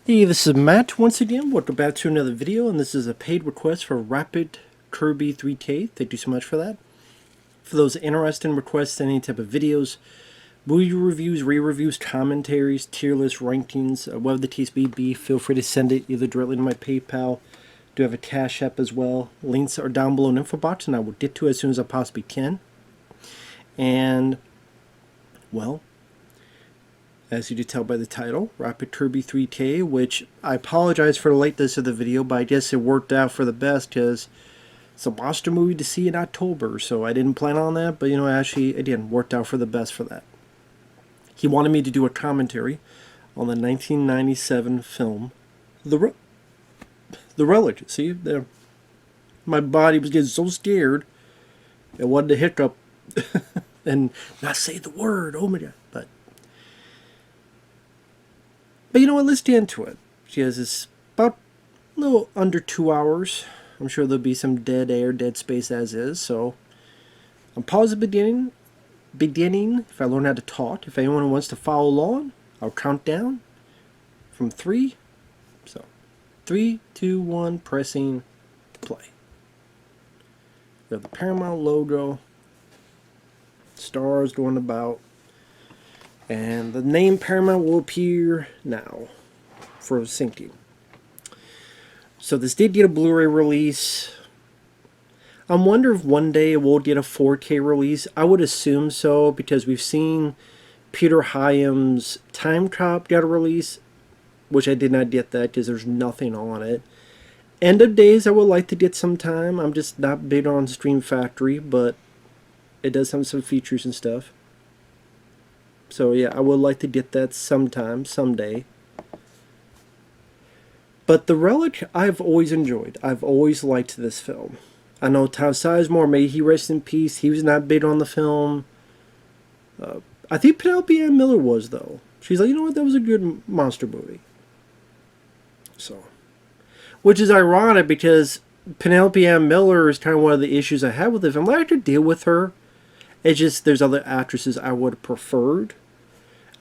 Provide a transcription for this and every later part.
Hey, this is Matt once again. Welcome back to another video, and this is a paid request for Rapid Kirby 3K. Thank you so much for that. For those interested in requesting any type of videos, movie reviews, re-reviews, commentaries, tier list rankings, whatever the case may be, feel free to send it either directly to my PayPal. I do have a Cash App as well. Links are down below in the info box, and I will get to it as soon as I possibly can. And, well, as you can tell by the title, Rapid Kirby 3K, which I apologize for the lateness of the video, but I guess it worked out for the best because it's a monster movie to see in October, so I didn't plan on that, but actually, again, worked out for the best for that. He wanted me to do a commentary on the 1997 film, The Relic. See, there, my body was getting so scared, it wanted to hiccup and not say the word, oh my god, But you know what, let's get into it. She has this about a little under 2 hours. I'm sure there'll be some dead air, dead space as is, so I'll pause the beginning, if I learn how to talk. If anyone wants to follow along, I'll count down from 3. So, 3, 2, 1, pressing play. We have the Paramount logo, stars going about, and the name Paramount will appear now for syncing. So this did get a Blu-ray release. I wonder if one day it will get a 4K release. I would assume so, because we've seen Peter Hyam's Time Cop got a release, which I did not get that because there's nothing on it. End of Days I would like to get sometime. I'm just not big on Stream Factory, but it does have some features and stuff. So yeah, I would like to get that sometime, someday. But The Relic, I've always enjoyed. I've always liked this film. I know Tom Sizemore, may he rest in peace, he was not big on the film. I think Penelope Ann Miller was, though. She's like, you know what, that was a good monster movie. So, which is ironic because Penelope Ann Miller is kind of one of the issues I have with the film. I could deal with her. It's just there's other actresses I would have preferred.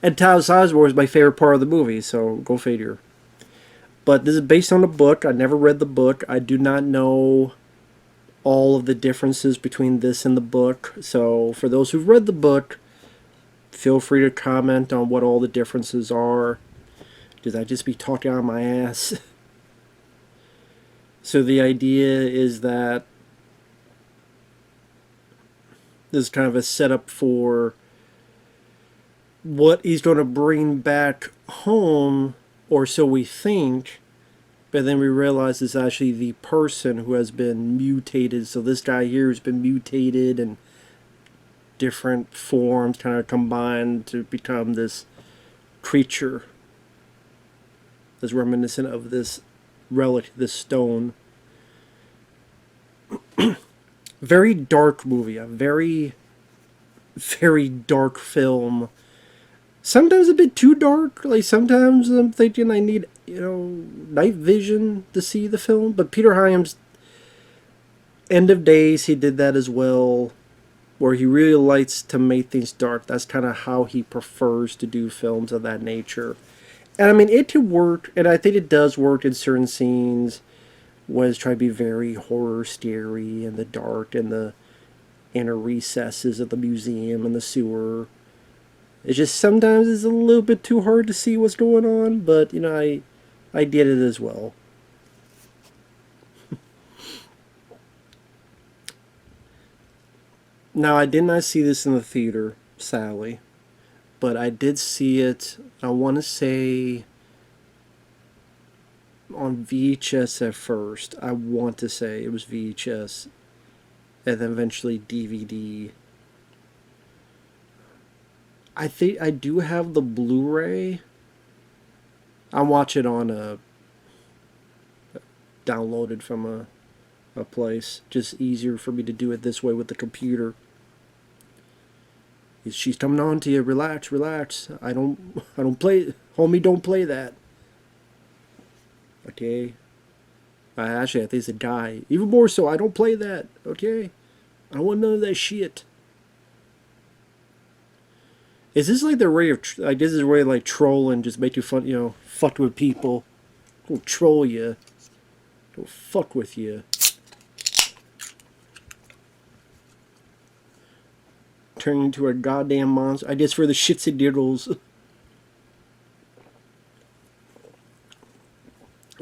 And Tom Sizemore is my favorite part of the movie, so go figure. But this is based on a book. I never read the book. I do not know all of the differences between this and the book. So for those who've read the book, feel free to comment on what all the differences are, because I just be talking out of my ass. So the idea is that this is kind of a setup for what he's going to bring back home, or so we think, but then we realize it's actually the person who has been mutated. So this guy here has been mutated and different forms kind of combined to become this creature that's reminiscent of this relic, this stone. Very dark movie, a very, very dark film. Sometimes a bit too dark. Like sometimes I'm thinking I need, night vision to see the film. But Peter Hyam's End of Days, he did that as well, where he really likes to make things dark. That's kind of how he prefers to do films of that nature. And I mean, it could work, and I think it does work in certain scenes, when it's trying to be very horror, scary, and the dark, and the inner recesses of the museum and the sewer. It's just sometimes it's a little bit too hard to see what's going on, but I did it as well. Now I did not see this in the theater, sadly, but I did see it, I want to say, on VHS at first. I want to say it was VHS, and then eventually DVD. I think I do have the Blu-ray. I watch it on downloaded from a place. Just easier for me to do it this way with the computer. She's coming on to you. Relax, relax. I don't play. Homie, don't play that. Okay. Actually, I think it's a guy. Even more so, I don't play that. Okay. I don't want none of that shit. Is this like their way of, I guess, is a way of like trolling, just make you fun, fuck with people. Go troll you. Go fuck with you. Turn into a goddamn monster. I guess for the shits and giggles.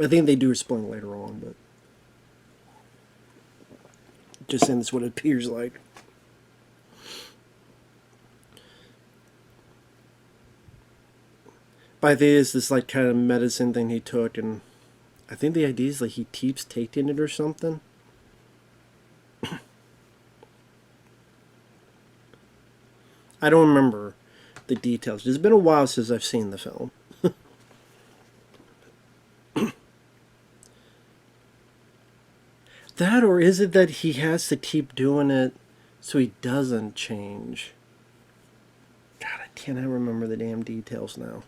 I think they do explain later on, but just saying that's what it appears like. But I think it's this like kind of medicine thing he took, and I think the idea is like he keeps taking it or something. I don't remember the details. It's been a while since I've seen the film. That, or is it that he has to keep doing it so he doesn't change? God, I cannot remember the damn details now.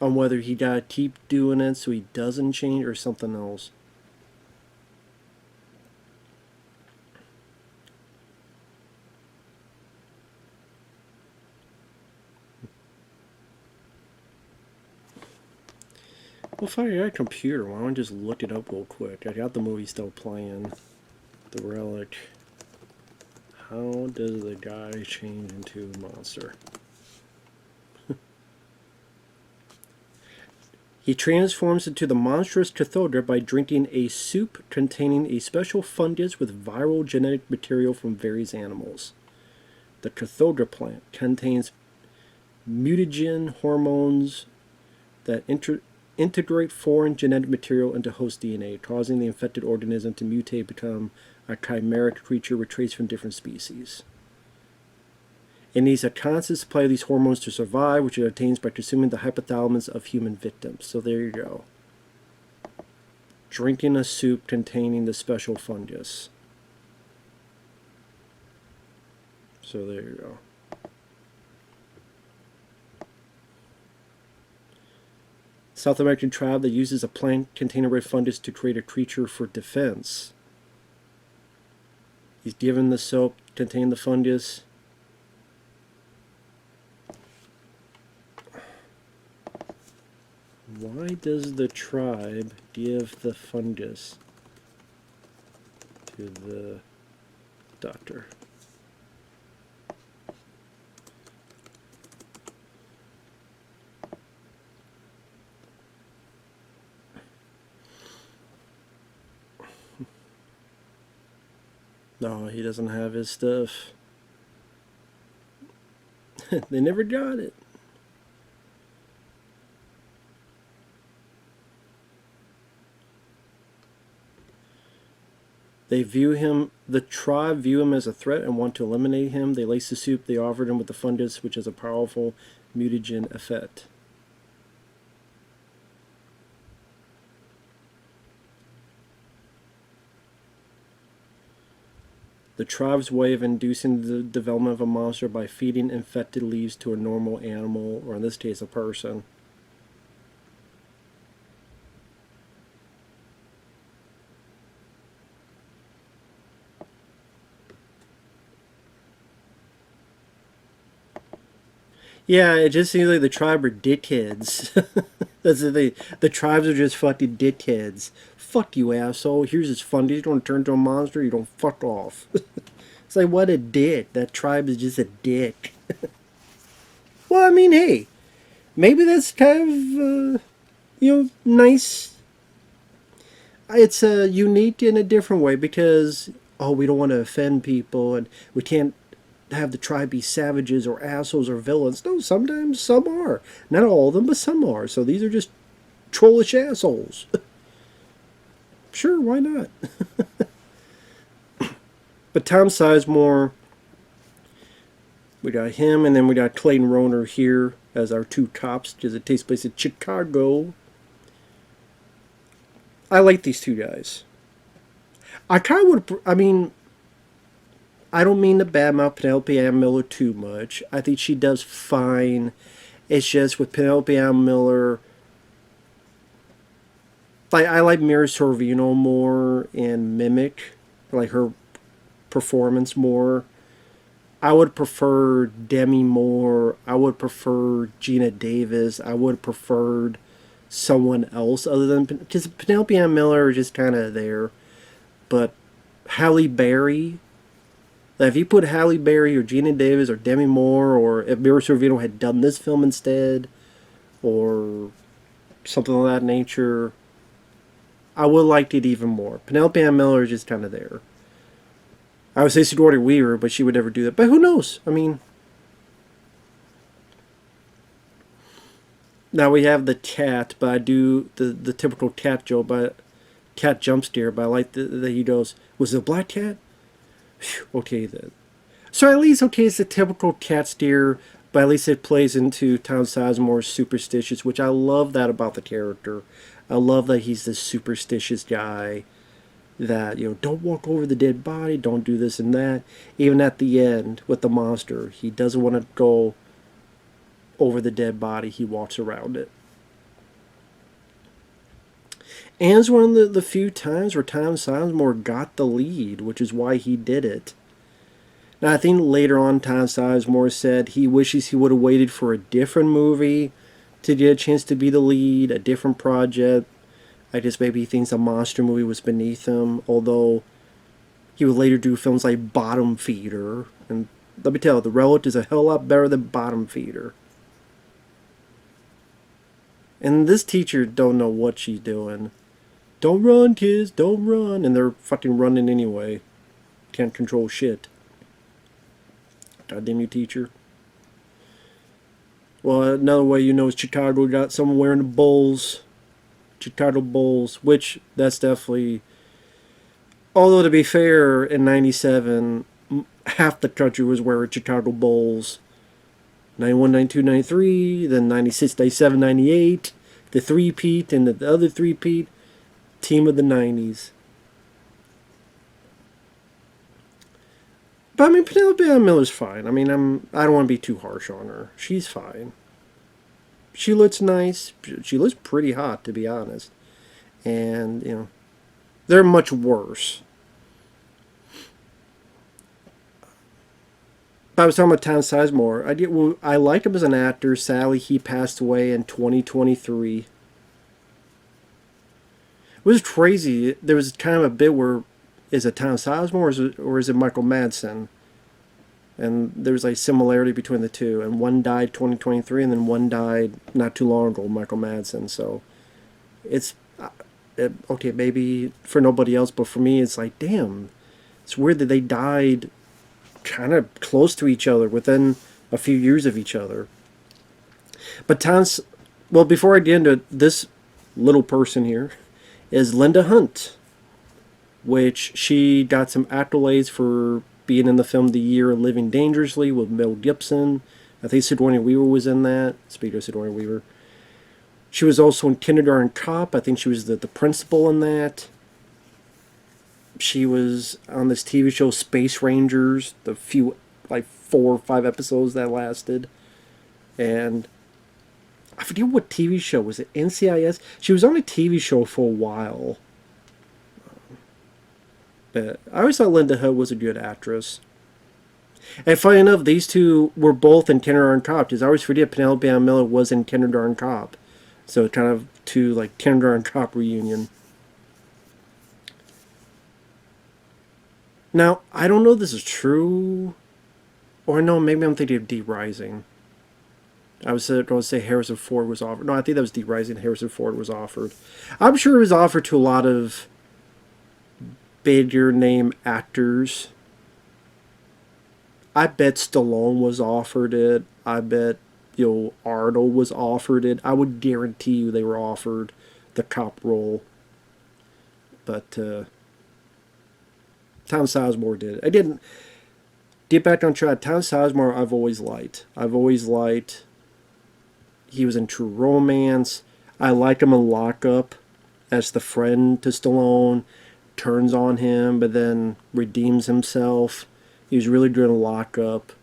On whether he gotta keep doing it so he doesn't change or something else. Well, if I got a computer, why don't I just look it up real quick? I got the movie still playing. The Relic. How does the guy change into a monster? He transforms into the monstrous Cathodra by drinking a soup containing a special fungus with viral genetic material from various animals. The Cathodra plant contains mutagen hormones that integrate foreign genetic material into host DNA, causing the infected organism to mutate and become a chimeric creature with traits from different species. It needs a constant supply of these hormones to survive, which it obtains by consuming the hypothalamus of human victims. So there you go. Drinking a soup containing the special fungus. So there you go. South American tribe that uses a plant containing red fungus to create a creature for defense. He's given the soap containing the fungus. Why does the tribe give the fungus to the doctor? No, he doesn't have his stuff. They never got it. The tribe view him as a threat and want to eliminate him. They lace the soup they offered him with the fungus, which has a powerful mutagen effect. The tribe's way of inducing the development of a monster by feeding infected leaves to a normal animal, or in this case, a person. Yeah, it just seems like the tribe are dickheads. That's the thing. The tribes are just fucking dickheads. Fuck you, asshole. Here's this fungus. You don't turn into a monster. You don't fuck off. It's like, what a dick. That tribe is just a dick. Well, I mean, hey. Maybe that's kind of, nice. It's unique in a different way because, we don't want to offend people and we can't have the tribe be savages or assholes or villains. No, sometimes some are. Not all of them, but some are. So these are just trollish assholes. Sure, why not? But Tom Sizemore, we got him, and then we got Clayton Rohner here as our two cops because it takes place in Chicago. I like these two guys. I kind of would, I don't mean to badmouth Penelope Ann Miller too much. I think she does fine. It's just with Penelope Ann Miller, I like Mira Sorvino more and Mimic. I like her performance more. I would prefer Demi Moore. I would prefer Gina Davis. I would have preferred someone else other than because Penelope Ann Miller is just kind of there. But Halle Berry, like if you put Halle Berry or Gina Davis or Demi Moore, or if Mira Sorvino had done this film instead, or something of that nature, I would have liked it even more. Penelope Ann Miller is just kind of there. I would say Sigourney Weaver, but she would never do that. But who knows? I mean, now we have the cat, but I do the typical cat joke, but cat jump scare. But I like that he goes, "Was it a black cat?" Whew, okay then. So at least okay, it's the typical cat steer, but at least it plays into Tom Sizemore's superstitious, which I love that about the character. I love that he's this superstitious guy that, don't walk over the dead body, don't do this and that. Even at the end with the monster, he doesn't want to go over the dead body, he walks around it. And it's one of the few times where Tom Sizemore got the lead, which is why he did it. Now, I think later on, Tom Sizemore said he wishes he would have waited for a different movie to get a chance to be the lead, a different project. I guess maybe he thinks a monster movie was beneath him, although he would later do films like Bottom Feeder. And let me tell you, The Relic is a hell lot better than Bottom Feeder. And this teacher don't know what she's doing. Don't run, kids, don't run. And they're fucking running anyway. Can't control shit. Goddamn you, teacher. Well, another way you know is Chicago got someone wearing the Bulls. Chicago Bulls, which that's definitely... Although to be fair, in 97, half the country was wearing Chicago Bulls. 91, 92, 93, then 96, 97, 98, the three-peat, and the other three-peat, team of the 90s. But I mean, Penelope Ann Miller's fine. I mean, I don't want to be too harsh on her. She's fine. She looks nice. She looks pretty hot, to be honest. And, they're much worse. I was talking about Tom Sizemore. I liked him as an actor. Sadly, he passed away in 2023. It was crazy. There was kind of a bit where, is it Tom Sizemore or is it Michael Madsen? And there was like similarity between the two. And one died 2023, and then one died not too long ago, Michael Madsen. So it's okay, maybe for nobody else, but for me, it's like, damn, it's weird that they died kind of close to each other within a few years of each other. But before I get into this little person here, is Linda Hunt, which she got some accolades for being in the film The Year of Living Dangerously with Mel Gibson. I think Sigourney Weaver was in that. Speaking of Sigourney Weaver. She was also in Kindergarten Cop. I think she was the principal in that. She was on this TV show Space Rangers, the few, like 4 or 5 episodes that lasted. And I forget what TV show. Was it NCIS? She was on a TV show for a while. But I always thought Linda Hunt was a good actress. And funny enough, these two were both in Kindergarten Cop, because I always forget Penelope Ann Miller was in Kindergarten Cop. So kind of to like Kindergarten Cop reunion. Now, I don't know if this is true, or no, maybe I'm thinking of Deep Rising. I was going to say Harrison Ford was offered. No, I think that was Deep Rising. Harrison Ford was offered. I'm sure it was offered to a lot of bigger name actors. I bet Stallone was offered it. I bet, Arnold was offered it. I would guarantee you they were offered the cop role. But, Tom Sizemore did it. I didn't get back on track. Tom Sizemore I've always liked. He was in True Romance. I like him in Lockup as the friend to Stallone. Turns on him, but then redeems himself. He was really good in Lockup.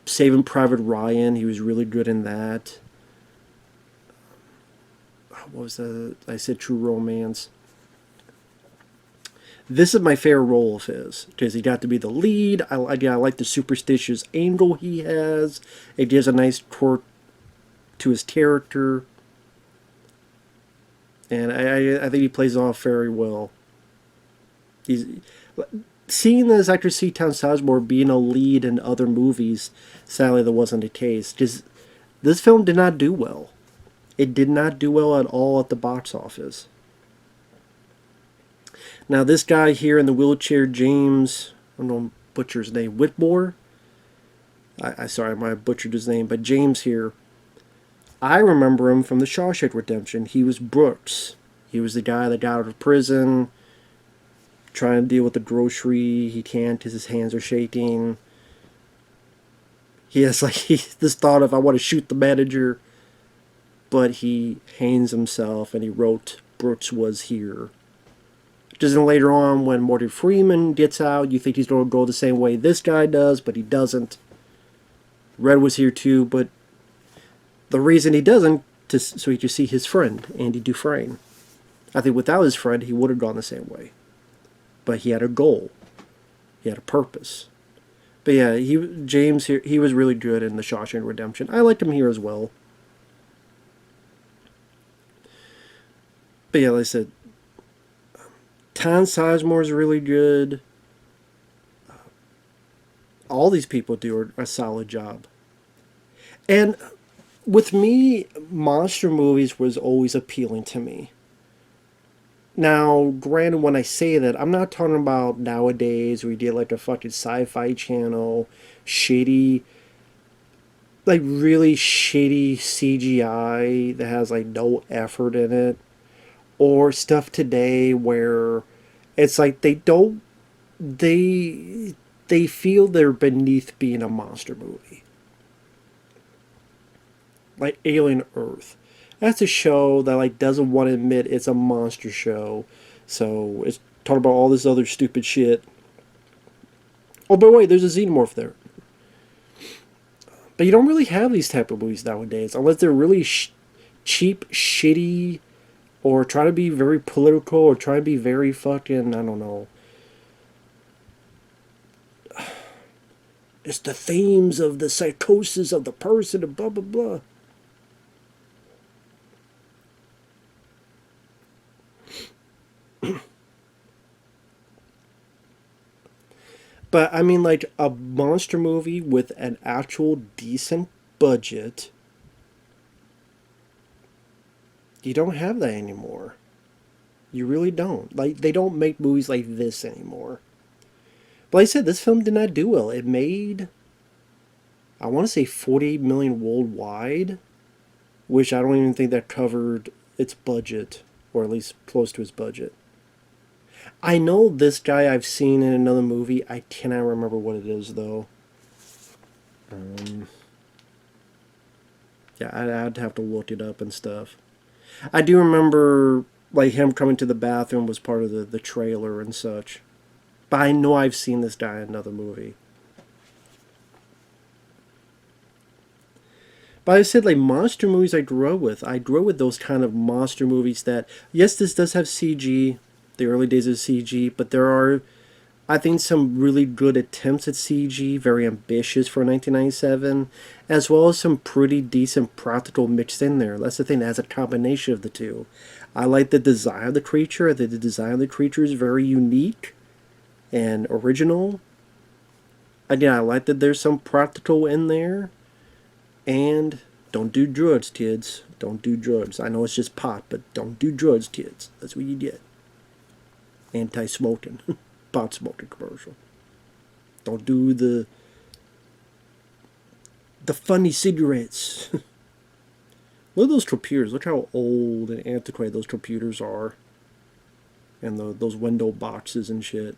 Saving Private Ryan, he was really good in that. What was that? I said True Romance. This is my favorite role of his, because he got to be the lead. I like the superstitious angle he has. It gives a nice quirk to his character. and I think he plays it off very well. He's seeing this actor C. Town Sizemore being a lead in other movies. Sadly, that wasn't the case. Just this film did not do well. It did not do well at all at the box office. Now, this guy here in the wheelchair, James, I don't know, butcher's name, Whitmore. Sorry, I might have butchered his name, but James here. I remember him from The Shawshank Redemption. He was Brooks. He was the guy that got out of prison, trying to deal with the grocery. He can't because his hands are shaking. He has this thought of, I want to shoot the manager, but he hangs himself, and he wrote Brooks was here. Just then later on, when Morgan Freeman gets out, you think he's going to go the same way this guy does, but he doesn't. Red was here too, but the reason he doesn't, so he could see his friend, Andy Dufresne. I think without his friend, he would have gone the same way. But he had a goal. He had a purpose. But yeah, James here, he was really good in The Shawshank Redemption. I liked him here as well. But yeah, like I said, Tom Sizemore is really good. All these people do a solid job. And with me, monster movies was always appealing to me. Now, granted, when I say that, I'm not talking about nowadays where you get like a fucking Sci-Fi Channel, shitty, like really shitty CGI that has like no effort in it. Or stuff today where it's like they feel they're beneath being a monster movie. Like Alien Earth. That's a show that like doesn't want to admit it's a monster show. So it's talking about all this other stupid shit. Oh, but wait, there's a xenomorph there. But you don't really have these type of movies nowadays unless they're really cheap, shitty, or try to be very political, or try to be very fucking, I don't know. It's the themes of the psychosis of the person and blah, blah, blah. But, I mean, like, a monster movie with an actual decent budget, you don't have that anymore. You really don't. Like, they don't make movies like this anymore. But like I said, this film did not do well. It made, I want to say 48 million worldwide, which I don't even think that covered its budget, or at least close to its budget. I know this guy I've seen in another movie. I cannot remember what it is, though. Yeah, I'd have to look it up and stuff. I do remember, like, him coming to the bathroom was part of the trailer and such. But I know I've seen this guy in another movie. But I said, like, monster movies I grew up with. I grew up with those kind of monster movies that, yes, this does have CG, the early days of CG, but there are, I think, some really good attempts at CG, very ambitious for 1997, as well as some pretty decent practical mixed in there. That's the thing, it has a combination of the two. I like the design of the creature. I think the design of the creature is very unique and original. Again, I like that there's some practical in there. And don't do drugs, kids. Don't do drugs. I know it's just pot, but don't do drugs, kids. That's what you get. Anti-smoking. Pot smoking commercial. Don't do the funny cigarettes. Look at those computers. Look how old and antiquated those computers are. And those window boxes and shit.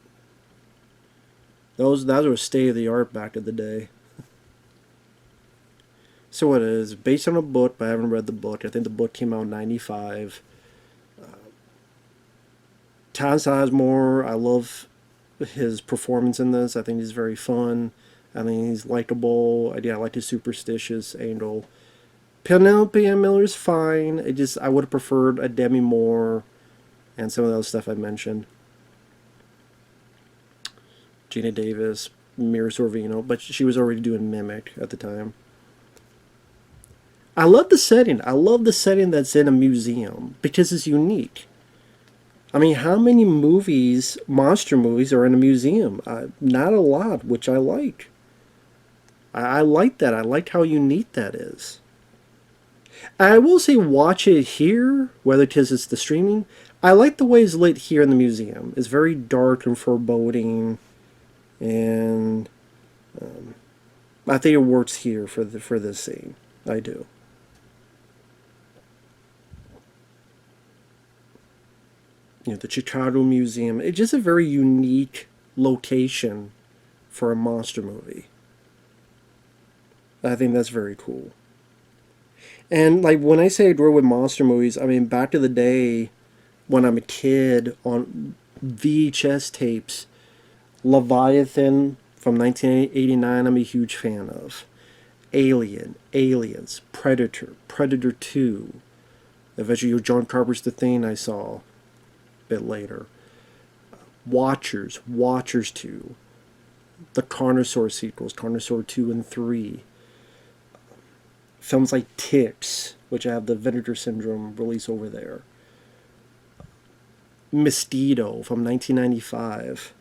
Those were state of the art back in the day. So what it is, based on a book, but I haven't read the book. I think the book came out in 95. Tom Sizemore, I love his performance in this. I think he's very fun. I think he's likable. I like his superstitious angle. Penelope Ann Miller's fine. I would have preferred a Demi Moore and some of the other stuff I mentioned. Gina Davis, Mira Sorvino, but she was already doing Mimic at the time. I love the setting. I love the setting that's in a museum because it's unique. I mean, how many movies, monster movies, are in a museum? Not a lot, which I like. I like that. I like how unique that is. I will say, watch it here, whether it's the streaming. I like the way it's lit here in the museum. It's very dark and foreboding, and I think it works here for this scene. I do. The Chicago Museum. It's just a very unique location for a monster movie. I think that's very cool. And like when I say I grew up with monster movies, I mean back to the day when I'm a kid on VHS tapes, Leviathan from 1989. I'm a huge fan of. Alien, Aliens, Predator, Predator 2. Eventually, John Carpenter's The Thing I saw a bit later. Watchers, Watchers 2. The Carnosaur sequels, Carnosaur 2 and 3. Films like Ticks, which I have the Vinegar Syndrome release over there. Mosquito from 1995.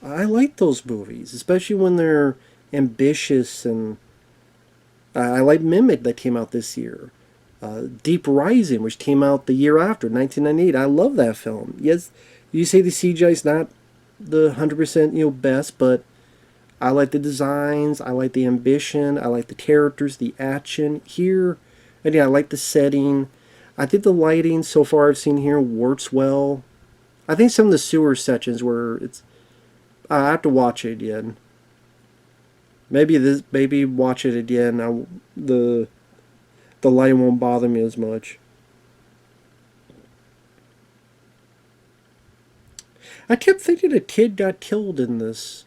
I like those movies, especially when they're ambitious, and I like Mimic that came out this year. Deep Rising, which came out the year after, 1998. I love that film. Yes, you say the CGI is not the 100% best, but I like the designs, I like the ambition, I like the characters, the action here. And yeah, I like the setting. I think the lighting so far I've seen here works well. I think some of the sewer sections where it's I have to watch it again. Maybe watch it again. The lighting won't bother me as much. I kept thinking a kid got killed in this,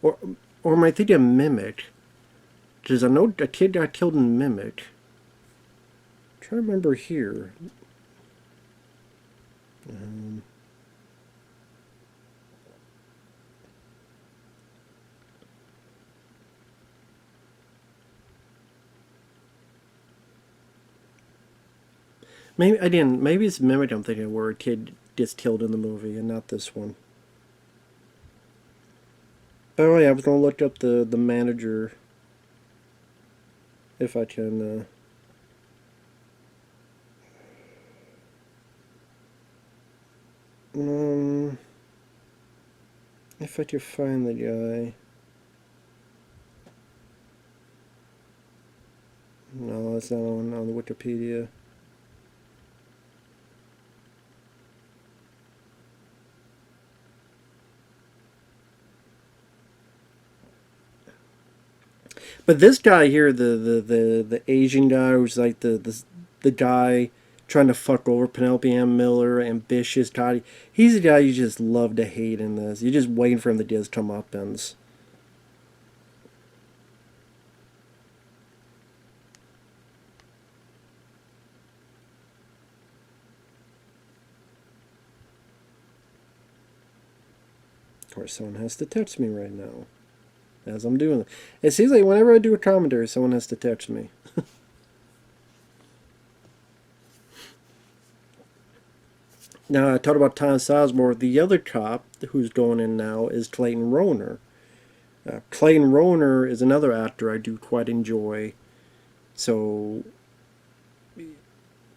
or or am I thinking of Mimic? Because I know a kid got killed in Mimic. I'm trying to remember here. Um, Maybe I didn't. Maybe it's Mimic I'm thinking of where a kid gets killed in the movie and not this one. Oh yeah, I was gonna look up the manager if I can. Um, if I can find the guy. No, it's not on the Wikipedia. But this guy here, the Asian guy who's like the guy trying to fuck over Penelope Ann Miller, ambitious guy. He's the guy you just love to hate in this. You're just waiting for him to get his comeuppance. Of course, someone has to text me right now as I'm doing it. It seems like whenever I do a commentary, someone has to text me. Now, I talked about Tom Sizemore. The other cop who's going in now is Clayton Rohner. Clayton Rohner is another actor I do quite enjoy. So,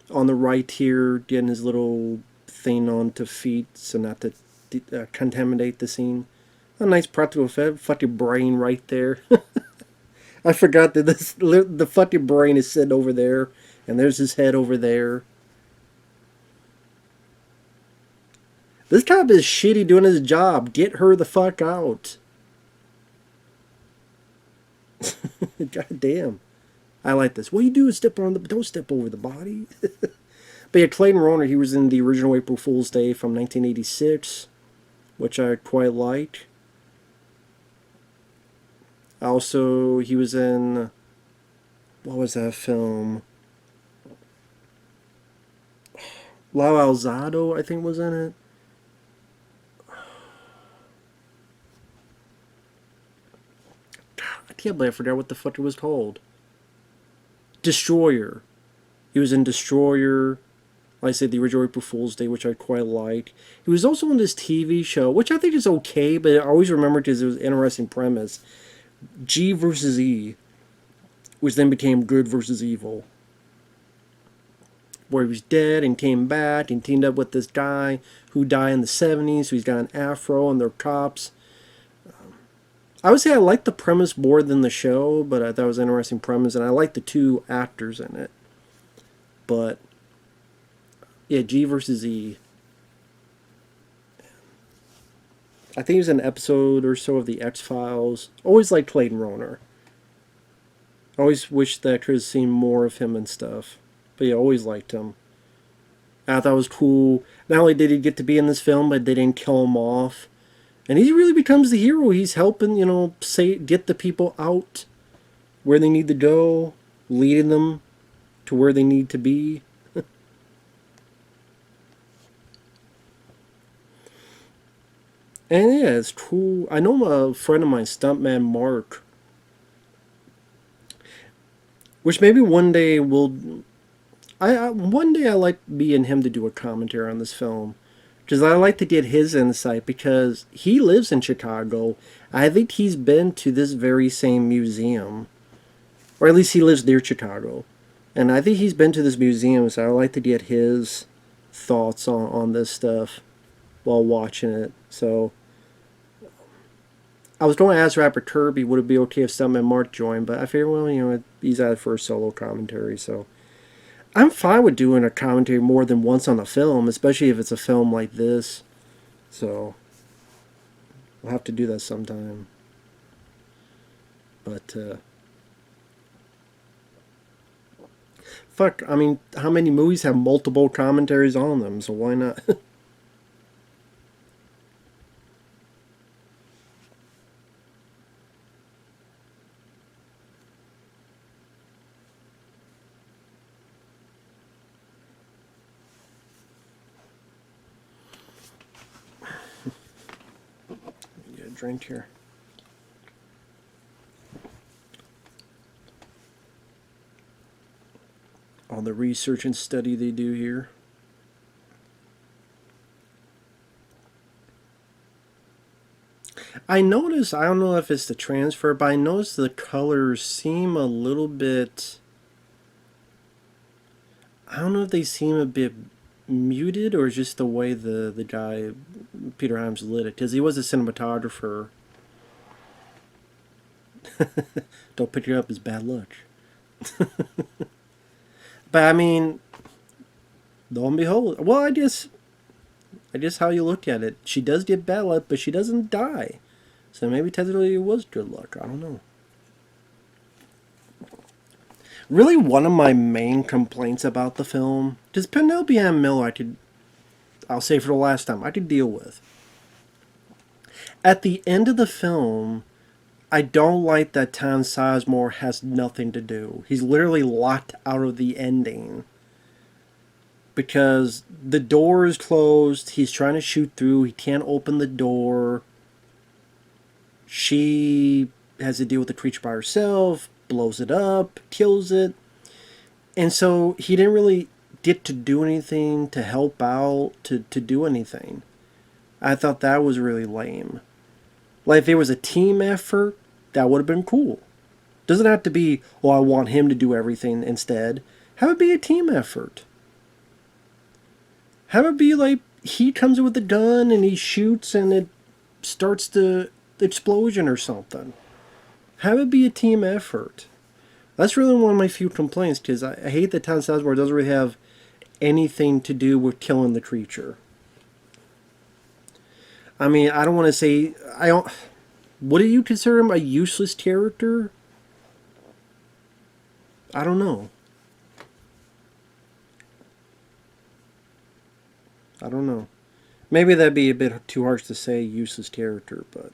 on the right here, getting his little thing on to feet so not to contaminate the scene. A nice practical effect. Fucking brain right there. I forgot that the fucking brain is sitting over there, and there's his head over there. This cop is shitty doing his job. Get her the fuck out. God damn. I like this. What you do is step on the... Don't step over the body. But yeah, Clayton Rohner, he was in the original April Fool's Day from 1986, which I quite like. Also, he was in... What was that film? Lau Alzado, I think, was in it. God, I can't believe I forgot what the fuck it was called. Destroyer. He was in Destroyer. Like I said, the original April Fool's Day, which I quite like. He was also in this TV show, which I think is okay, but I always remember because it was an interesting premise. G versus E, which then became Good versus Evil. Where he was dead and came back and teamed up with this guy who died in the 70s. So he's got an afro and they're cops. I would say I liked the premise more than the show, but I thought it was an interesting premise, and I liked the two actors in it. But yeah, G versus E. I think he was in an episode or so of the X-Files. Always liked Clayton Rohner. Always wished that I could have seen more of him and stuff. But yeah, always liked him. I thought it was cool. Not only did he get to be in this film, but they didn't kill him off. And he really becomes the hero. He's helping, get the people out where they need to go, leading them to where they need to be. And yeah, it's cool. I know a friend of mine, Stuntman Mark, which maybe one day will. One day I like me and him to do a commentary on this film, because I like to get his insight because he lives in Chicago. I think he's been to this very same museum, or at least he lives near Chicago, and I think he's been to this museum. So I like to get his thoughts on this stuff while watching it. So I was going to ask rapper Kirby, would it be okay if Stuntman Mark joined, but I figured, well, he's out for a solo commentary, so I'm fine with doing a commentary more than once on a film, especially if it's a film like this. So we'll have to do that sometime. But fuck, I mean, how many movies have multiple commentaries on them? So why not? Get a drink here. All the research and study they do here. I noticed, I don't know if it's the transfer, but I noticed the colors seem a little bit, I don't know if they seem a bit muted or just the way the guy, Peter Hyams, lit it, because he was a cinematographer. Don't pick her up as bad luck. But I mean, lo and behold, well, I guess how you look at it, she does get bad luck, but she doesn't die. So maybe technically it was good luck. I don't know. Really, one of my main complaints about the film, because Penelope Ann Miller, I'll say for the last time, I could deal with. At the end of the film, I don't like that Tom Sizemore has nothing to do. He's literally locked out of the ending. Because the door is closed, he's trying to shoot through, he can't open the door. She has to deal with the creature by herself, blows it up, kills it. And so he didn't really get to do anything to help out, to do anything. I thought that was really lame. Like, if it was a team effort, that would have been cool. Doesn't have to be, oh, I want him to do everything instead. Have it be a team effort. Have it be like, he comes in with a gun and he shoots and it starts the explosion or something. Have it be a team effort. That's really one of my few complaints, because I hate that Tom Sizemore doesn't really have anything to do with killing the creature. I mean, I don't want to say, what do you consider him, a useless character? I don't know. I don't know. Maybe that'd be a bit too harsh to say, useless character, but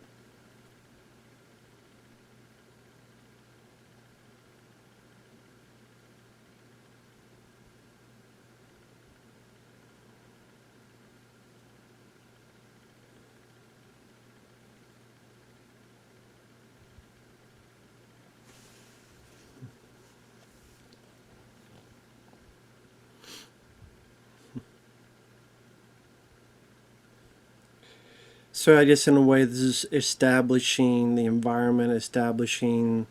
So I guess in a way, this is establishing the environment, establishing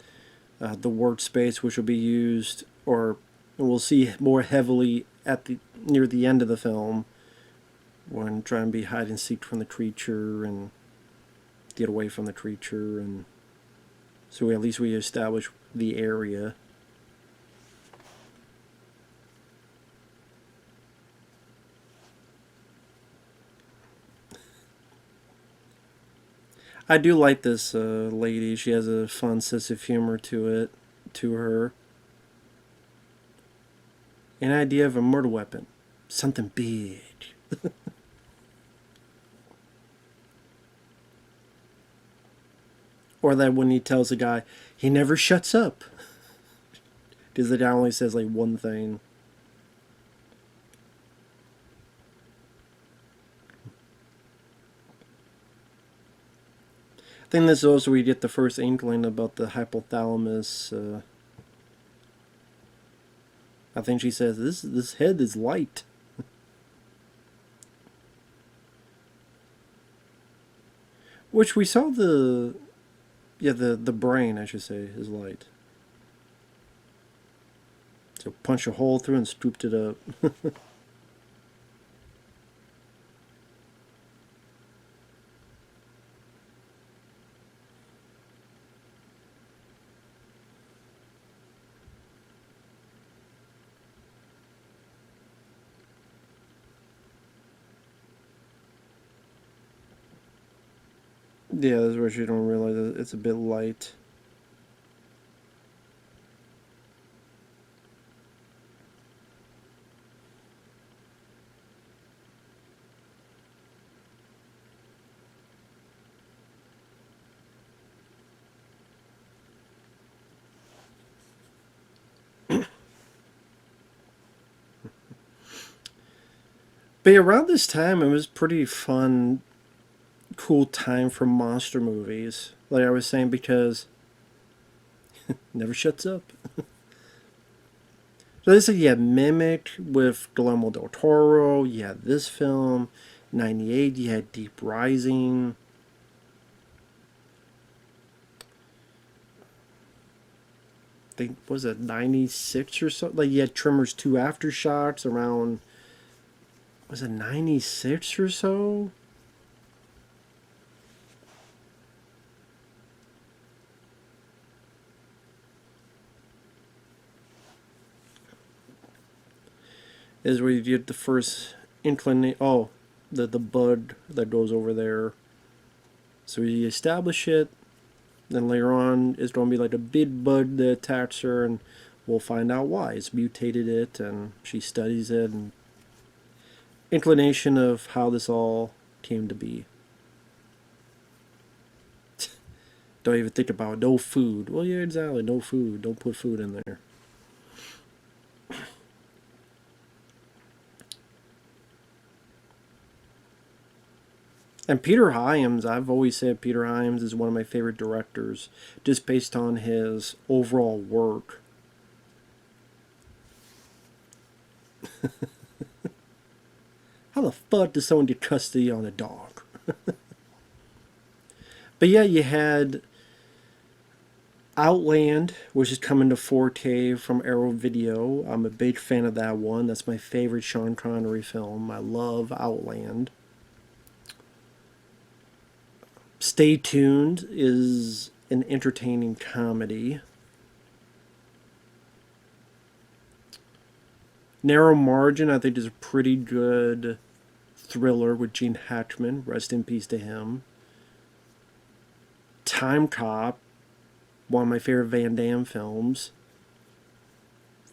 the workspace, which will be used, or we'll see more heavily at the near the end of the film, when trying to be hide and seek from the creature and get away from the creature, and so at least we establish the area. I do like this lady. She has a fun sense of humor to her. An idea of a murder weapon, something big. Or that when he tells the guy, he never shuts up, because the guy only says like one thing. I think this is also where you get the first inkling about the hypothalamus. I think she says this head is light. Which we saw the brain, I should say, is light. So punch a hole through and scooped it up. Yeah, that's where you don't realize it's a bit light. But yeah, around this time, it was pretty fun, cool time for monster movies. Like I was saying, because never shuts up. So this is, yeah, Mimic with Guillermo del Toro. You had this film. 98, you had Deep Rising. I think, was it 96 or so? Like, you had Tremors 2 Aftershocks around, was it 96 or so? Is where you get the first inclination. Oh, the bud that goes over there. So you establish it. Then later on, it's going to be like a big bud that attacks her, and we'll find out why. It's mutated it, and she studies it, and inclination of how this all came to be. Don't even think about it. No food. Well, yeah, exactly. No food. Don't put food in there. And Peter Hyams, I've always said Peter Hyams is one of my favorite directors, just based on his overall work. How the fuck does someone get custody on a dog? But yeah, you had Outland, which is coming to 4K from Arrow Video. I'm a big fan of that one. That's my favorite Sean Connery film. I love Outland. Stay Tuned is an entertaining comedy. Narrow Margin, I think, is a pretty good thriller with Gene Hackman. Rest in peace to him. Time Cop, one of my favorite Van Damme films.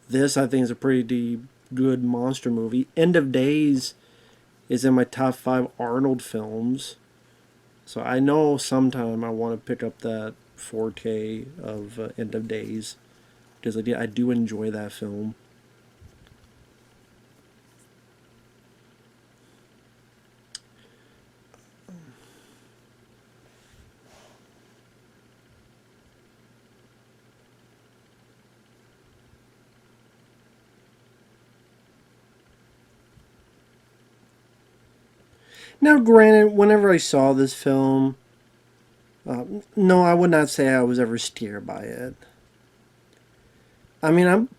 This, I think, is a pretty good monster movie. End of Days is in my top 5 Arnold films. So I know sometime I want to pick up that 4K of End of Days, because I do enjoy that film. Now, granted, whenever I saw this film, no, I would not say I was ever steered by it. I mean, I'm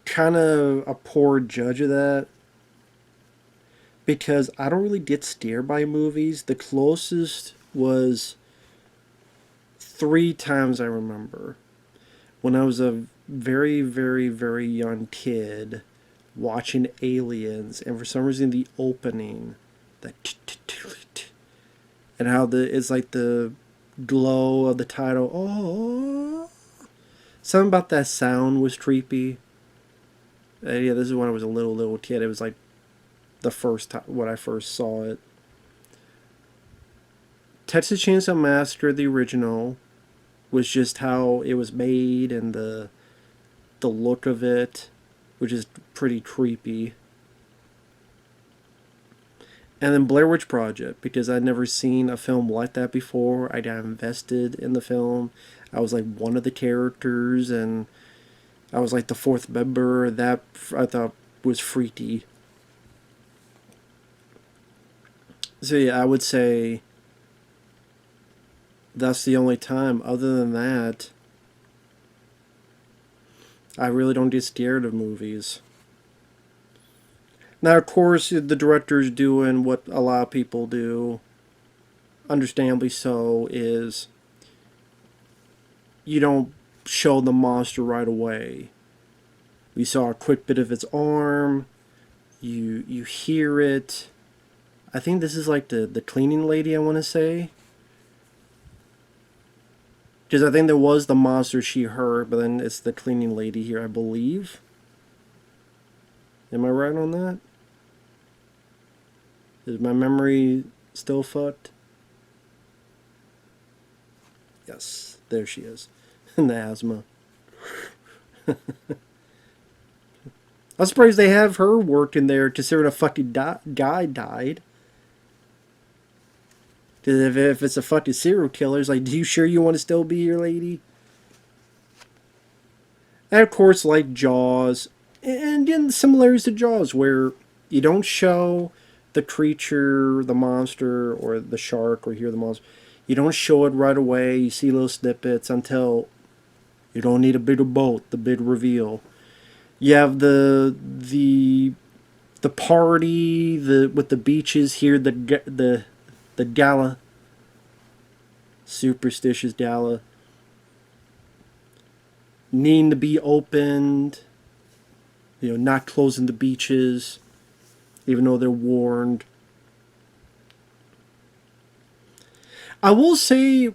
kind of a poor judge of that because I don't really get steered by movies. The closest was three times I remember when I was a very, very, very young kid watching Aliens, and for some reason the opening, the and how it's like the glow of the title. Oh, something about that sound was creepy. Yeah, this is when I was a little kid. It was like the first time when I first saw it. Texas Chainsaw Massacre, the original, was just how it was made and the look of it, which is pretty creepy. And then Blair Witch Project, because I'd never seen a film like that before. I got invested in the film. I was like one of the characters, and I was like the fourth member. That I thought was freaky. So yeah, I would say that's the only time. Other than that, I really don't get scared of movies. Now, of course, the director's doing what a lot of people do, understandably so, is you don't show the monster right away. We saw a quick bit of its arm. You hear it. I think this is like the cleaning lady, I want to say. Because I think there was the monster she heard, but then it's the cleaning lady here, I believe. Am I right on that? Is my memory still fucked? Yes, there she is. In the asthma. I'm surprised they have her working there considering a fucking guy died. Because if it's a fucking serial killer, it's like, do you sure you want to still be here, lady? And of course, like Jaws, and again, similarities to Jaws, where you don't show the creature, the monster, or the shark, or hear the monster. You don't show it right away. You see little snippets until you don't need a bigger boat, the big reveal. You have the party, with the beaches here, the gala, superstitious gala, needing to be opened, not closing the beaches, even though they're warned. I will say,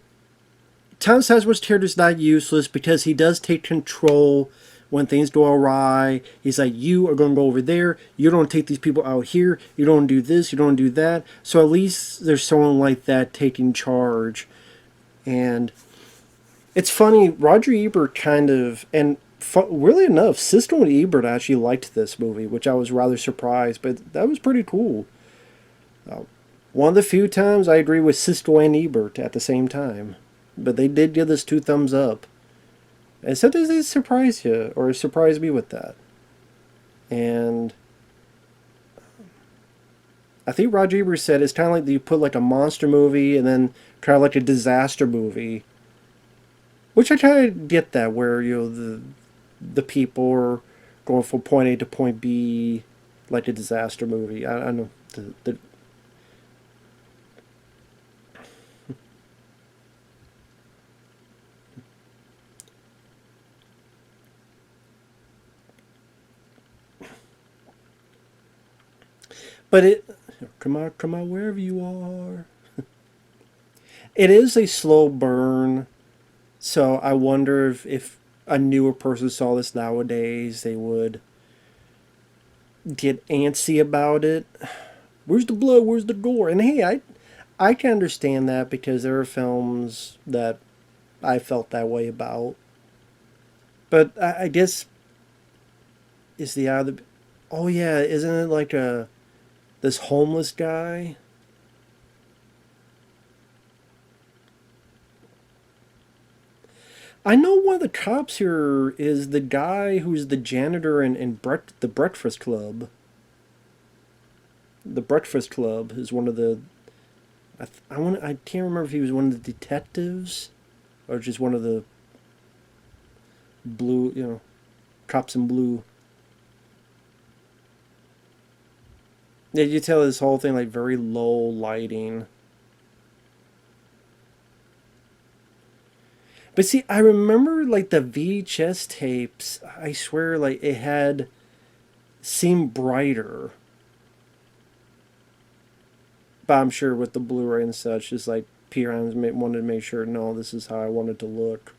Tom Sizemore character is not useless because he does take control when things go awry. He's like, you are going to go over there. You don't take these people out here. You don't do this. You don't do that. So at least there's someone like that taking charge. And it's funny, Roger Ebert kind of, and really enough, Siskel and Ebert actually liked this movie, which I was rather surprised, but that was pretty cool. One of the few times I agree with Siskel and Ebert at the same time. But they did give us 2 thumbs up. And sometimes they surprise you, or surprise me with that. And I think Roger Ebert said it's kind of like you put like a monster movie and then kind of like a disaster movie. Which I kind of get that, where the people are going from point A to point B, like a disaster movie. I don't know. But come on, wherever you are. It is a slow burn, so I wonder if a newer person saw this nowadays, they would get antsy about it. Where's the blood? Where's the gore? And hey, I can understand that because there are films that I felt that way about. But I guess is the other. Oh yeah, isn't it like this homeless guy? I know one of the cops here is the guy who's the janitor in the Breakfast Club. The Breakfast Club is one of the I can't remember if he was one of the detectives or just one of the blue, cops in blue. Yeah, you tell this whole thing like very low lighting. But see, I remember like the VHS tapes. I swear, like it had seemed brighter. But I'm sure with the Blu-ray and such, just like PRMs wanted to make sure, no, this is how I wanted to look.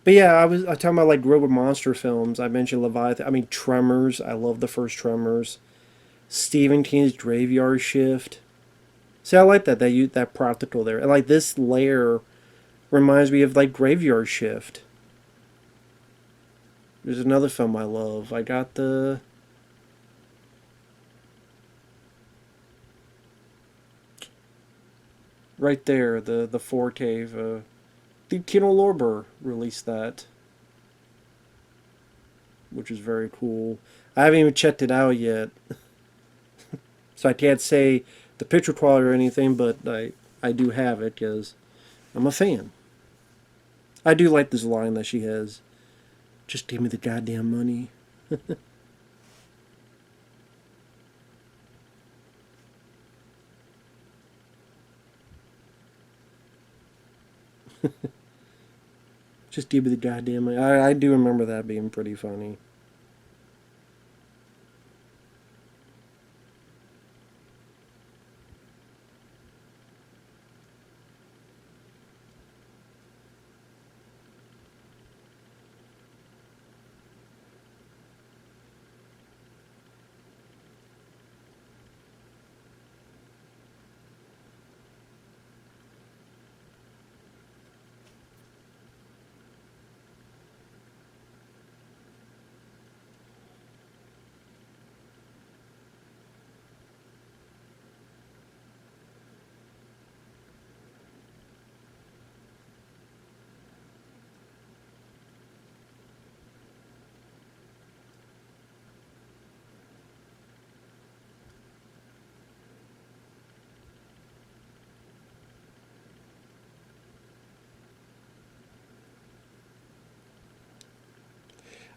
But yeah, I talking about like Robot Monster films. I mentioned Leviathan. I mean Tremors. I love the first Tremors. Stephen King's Graveyard Shift. See, I like that practical there. And like this layer reminds me of like Graveyard Shift. There's another film I love. I got the right there, the Forte. The Kino Lorber released that, which is very cool. I haven't even checked it out yet, so I can't say the picture quality or anything, but I do have it because I'm a fan. I do like this line that she has. Just give me the goddamn money. Just give me the goddamn money. I do remember that being pretty funny.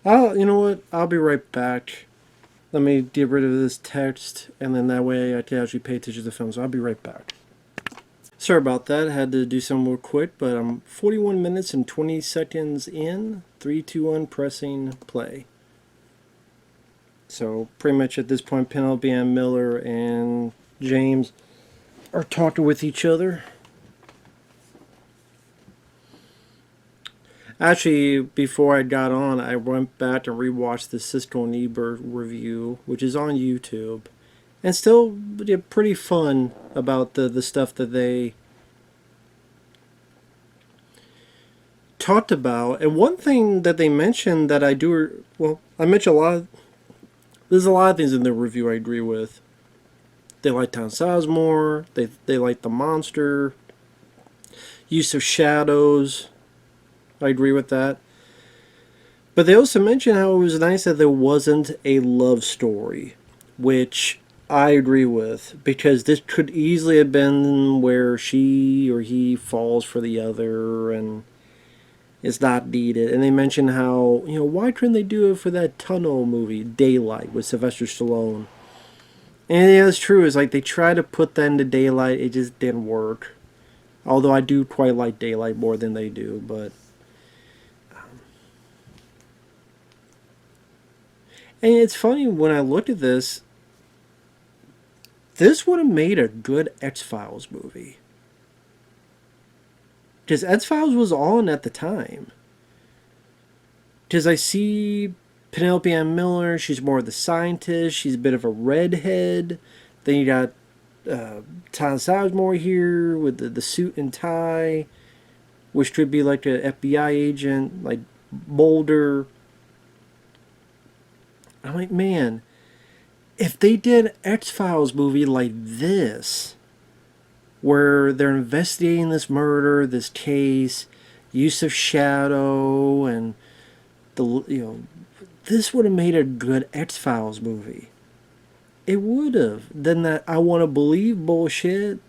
You know what? I'll be right back. Let me get rid of this text, and then that way I can actually pay attention to the film. So I'll be right back. Sorry about that. I had to do something real quick, but I'm 41 minutes and 20 seconds in. 3, 2, 1, pressing play. So pretty much at this point, Penelope Ann Miller and James are talking with each other. Actually, before I got on, I went back and rewatched the Siskel and Ebert review, which is on YouTube, and still pretty fun about the stuff that they talked about. And one thing that they mentioned that I mentioned a lot of, there's a lot of things in the review I agree with. They like Tom Sizemore, they like the monster, use of shadows. I agree with that. But they also mentioned how it was nice that there wasn't a love story, which I agree with, because this could easily have been where she or he falls for the other and it's not needed. And they mentioned how, why couldn't they do it for that tunnel movie, Daylight, with Sylvester Stallone? And yeah, it's true. It's like they tried to put that into Daylight, it just didn't work. Although I do quite like Daylight more than they do, but. And it's funny when I look at this would have made a good X-Files movie. Because X-Files was on at the time. Because I see Penelope Ann Miller, she's more of the scientist, she's a bit of a redhead. Then you got Tom Sizemore here with the suit and tie, which could be like an FBI agent, like Mulder. I'm like, man, if they did an X-Files movie like this, where they're investigating this murder, this case, use of shadow, and this would have made a good X-Files movie. It would have. Then that I want to believe bullshit.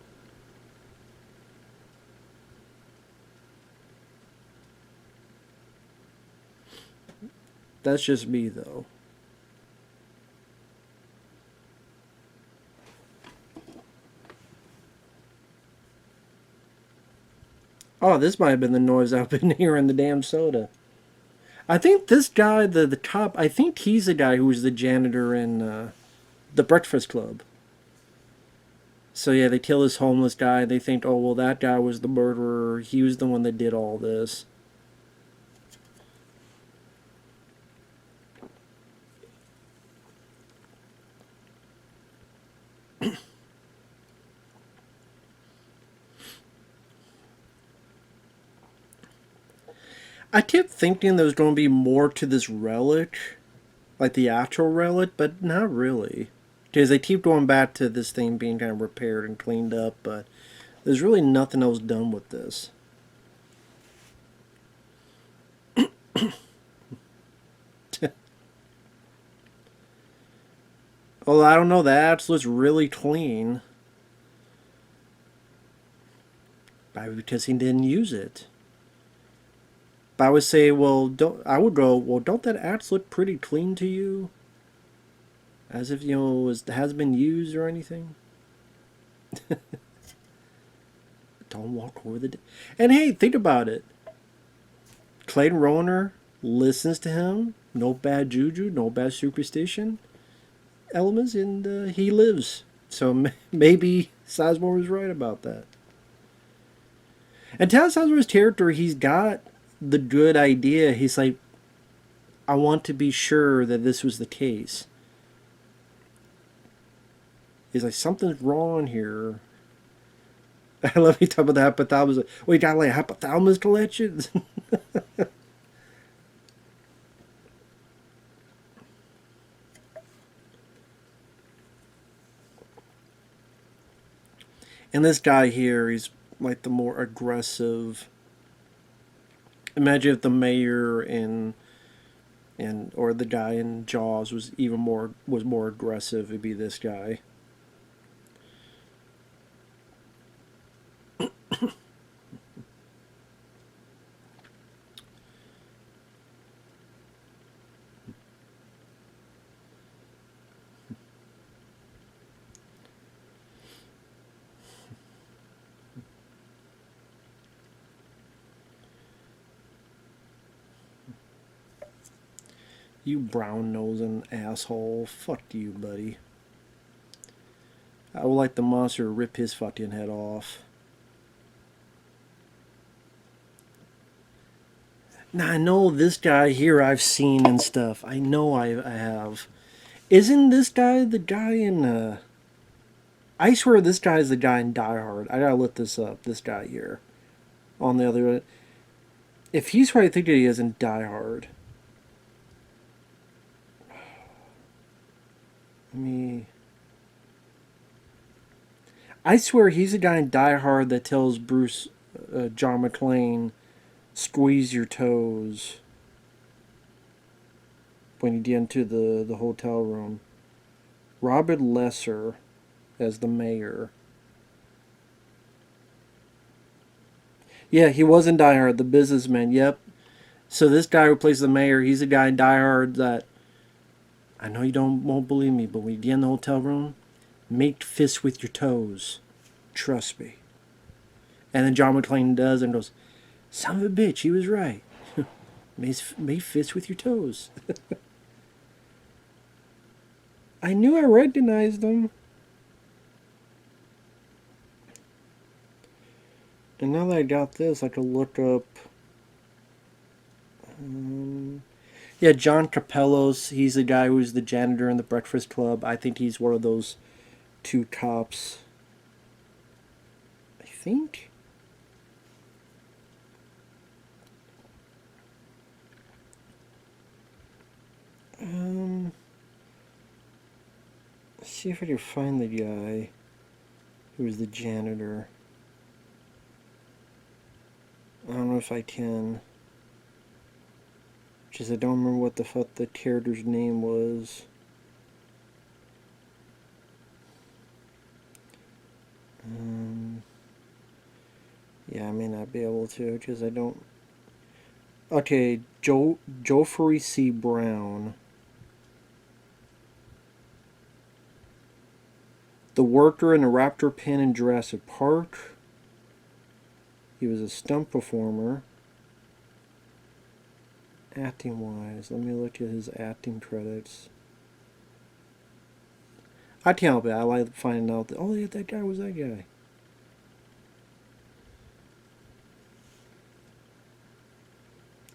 That's just me, though. Oh, this might have been the noise I've been hearing the damn soda. I think this guy, the top, I think he's the guy who was the janitor in the Breakfast Club. So yeah, they kill this homeless guy. They think, oh well, that guy was the murderer. He was the one that did all this. I kept thinking there was going to be more to this relic, like the actual relic, but not really. Because they keep going back to this thing being kind of repaired and cleaned up, but there's really nothing else done with this. Well, I don't know. The apps looks really clean. Probably because he didn't use it. But I would say, well, don't. I would go, well, don't that apps look pretty clean to you? As if, you know, has been used or anything. Don't walk over the... And hey, think about it. Clayton Roner listens to him. No bad juju, no bad superstition elements, and he lives. So maybe Sizemore was right about that. And Tad Sizemore's character, he's got the good idea. He's like, I want to be sure that this was the case. He's like, something's wrong here. I love you talk about the hypothalamus. We got like hypothalamus collections. And this guy here, he's like the more aggressive. Imagine if the mayor in or the guy in Jaws was more aggressive. It'd be this guy. You brown nosing asshole. Fuck you, buddy. I would like the monster to rip his fucking head off. Now I know this guy here I've seen and stuff. I know I have. Isn't this guy the guy in I swear this guy is the guy in Die Hard. I gotta look this up. This guy here. On the other... If he's who I think he is in Die Hard... Let me... I swear he's the guy in Die Hard that tells Bruce, John McClane, squeeze your toes when you get into the hotel room. Robert Lesser as the mayor. Yeah, he was in Die Hard, the businessman. Yep. So this guy who plays the mayor, he's the guy in Die Hard that... I know you won't believe me, but when you get in the hotel room, make fists with your toes. Trust me. And then John McClane does and goes, son of a bitch, he was right. Make fists with your toes. I knew I recognized him. And now that I got this, I could look up... yeah, John Capellos. He's the guy who's the janitor in the Breakfast Club. I think he's one of those two cops. I think. Let's see if I can find the guy who was the janitor. I don't know if I can. Because I don't remember what the fuck the character's name was. Yeah, I may not be able to because I don't. Okay, Joffrey C. Brown. The worker in the Raptor Pen in Jurassic Park. He was a stunt performer. Acting wise, let me look at his acting credits. I can't help it. I like finding out that, oh yeah, that guy was that guy.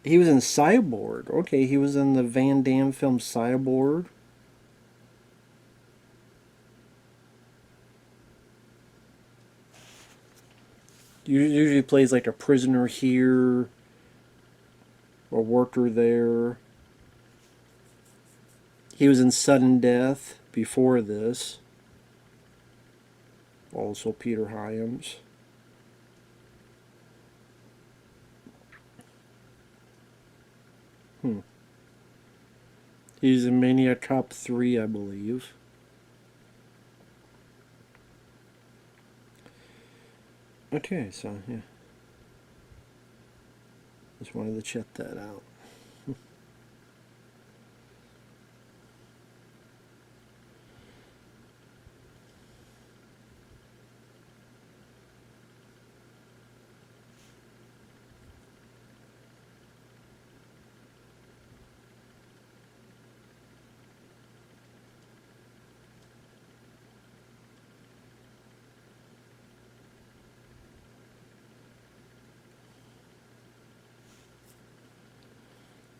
He was in Cyborg. Okay, he was in the Van Damme film Cyborg. Usually plays like a prisoner here, or worker there. He was in Sudden Death before this. Also Peter Hyams. He's in Maniac Cop 3, I believe. Okay, so yeah. Just wanted to check that out.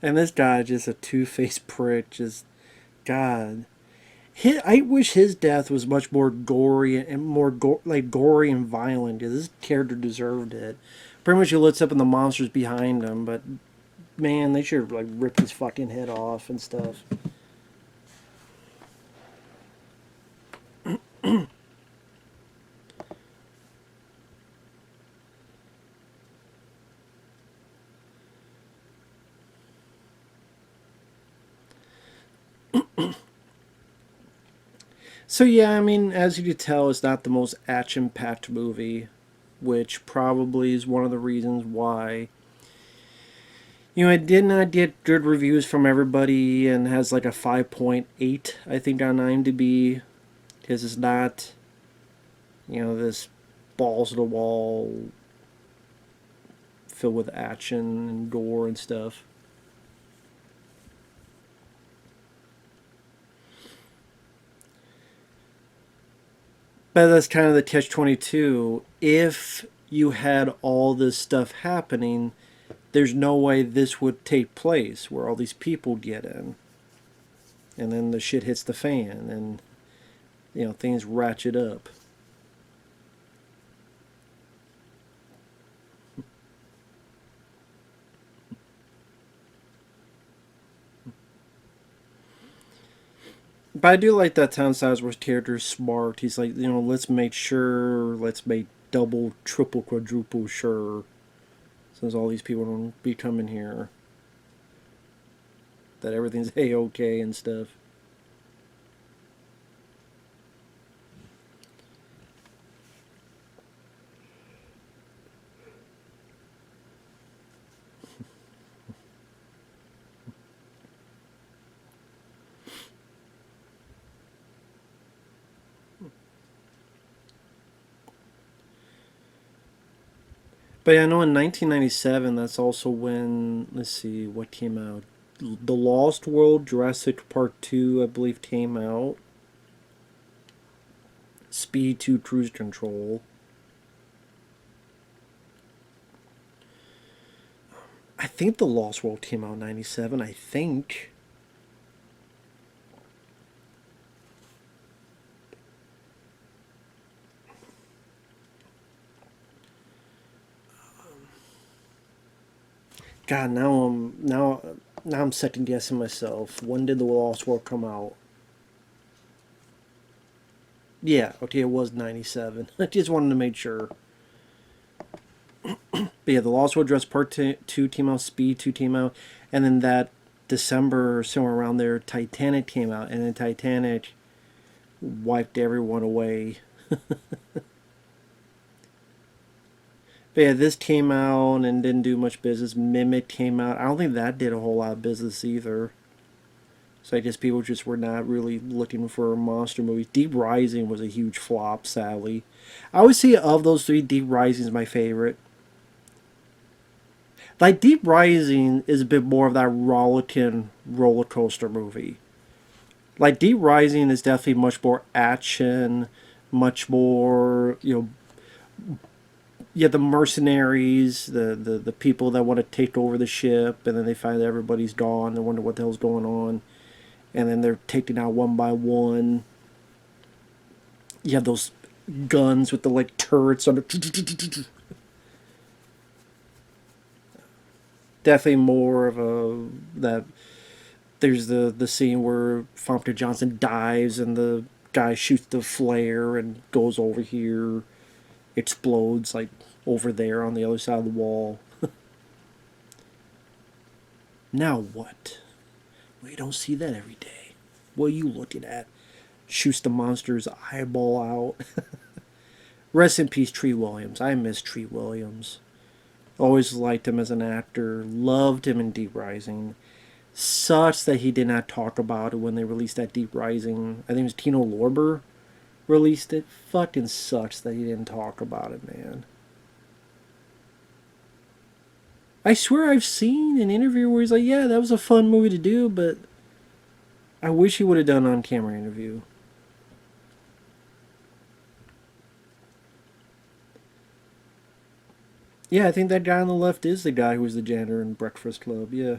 And this guy just a two-faced prick. Just God. I wish his death was much more gory and more like gory and violent. Because this character deserved it. Pretty much he looks up and the monsters behind him, but man, they should have like ripped his fucking head off and stuff. So yeah, I mean, as you can tell, it's not the most action-packed movie, which probably is one of the reasons why. It did not get good reviews from everybody and has like a 5.8, I think, on IMDb, because it's not, this balls to the wall filled with action and gore and stuff. But that's kind of the catch-22. If you had all this stuff happening, there's no way this would take place where all these people get in. And then the shit hits the fan and, things ratchet up. But I do like that Tom Sizemore character is smart. He's like, let's make sure, let's make double, triple, quadruple sure, since all these people don't be coming here, that everything's A-okay and stuff. But yeah, I know in 1997, that's also when, let's see, what came out? The Lost World, Jurassic Park 2, I believe, came out. Speed 2, Cruise Control. I think The Lost World came out in 97, I think. God, now I'm second guessing myself. When did The Lost World come out? Yeah, okay, it was 97. I just wanted to make sure. But yeah, The Lost World Dress Part 2 came out, Speed 2 came out, and then that December, somewhere around there, Titanic came out, and then Titanic wiped everyone away. But yeah, this came out and didn't do much business. Mimic came out. I don't think that did a whole lot of business either. So I guess people just were not really looking for monster movies. Deep Rising was a huge flop, sadly. I would say of those three, Deep Rising is my favorite. Like, Deep Rising is a bit more of that rollicking roller coaster movie. Like, Deep Rising is definitely much more action, much more, yeah, the mercenaries, the people that want to take over the ship, and then they find that everybody's gone. They wonder what the hell's going on, and then they're taken out one by one. You have those guns with the like turrets on the. Definitely more of a that. There's the scene where Fompter Johnson dives and the guy shoots the flare and goes over here, explodes like over there on the other side of the wall. Now what? We don't see that every day. What are you looking at? Shoots the monster's eyeball out. Rest in peace, Tree Williams. I miss Tree Williams. Always liked him as an actor. Loved him in Deep Rising. Sucks that he did not talk about it when they released that Deep Rising. I think it was Tino Lorber released it. Fucking sucks that he didn't talk about it, man. I swear I've seen an interview where he's like, yeah, that was a fun movie to do, but I wish he would have done an on-camera interview. Yeah, I think that guy on the left is the guy who was the janitor in Breakfast Club, yeah.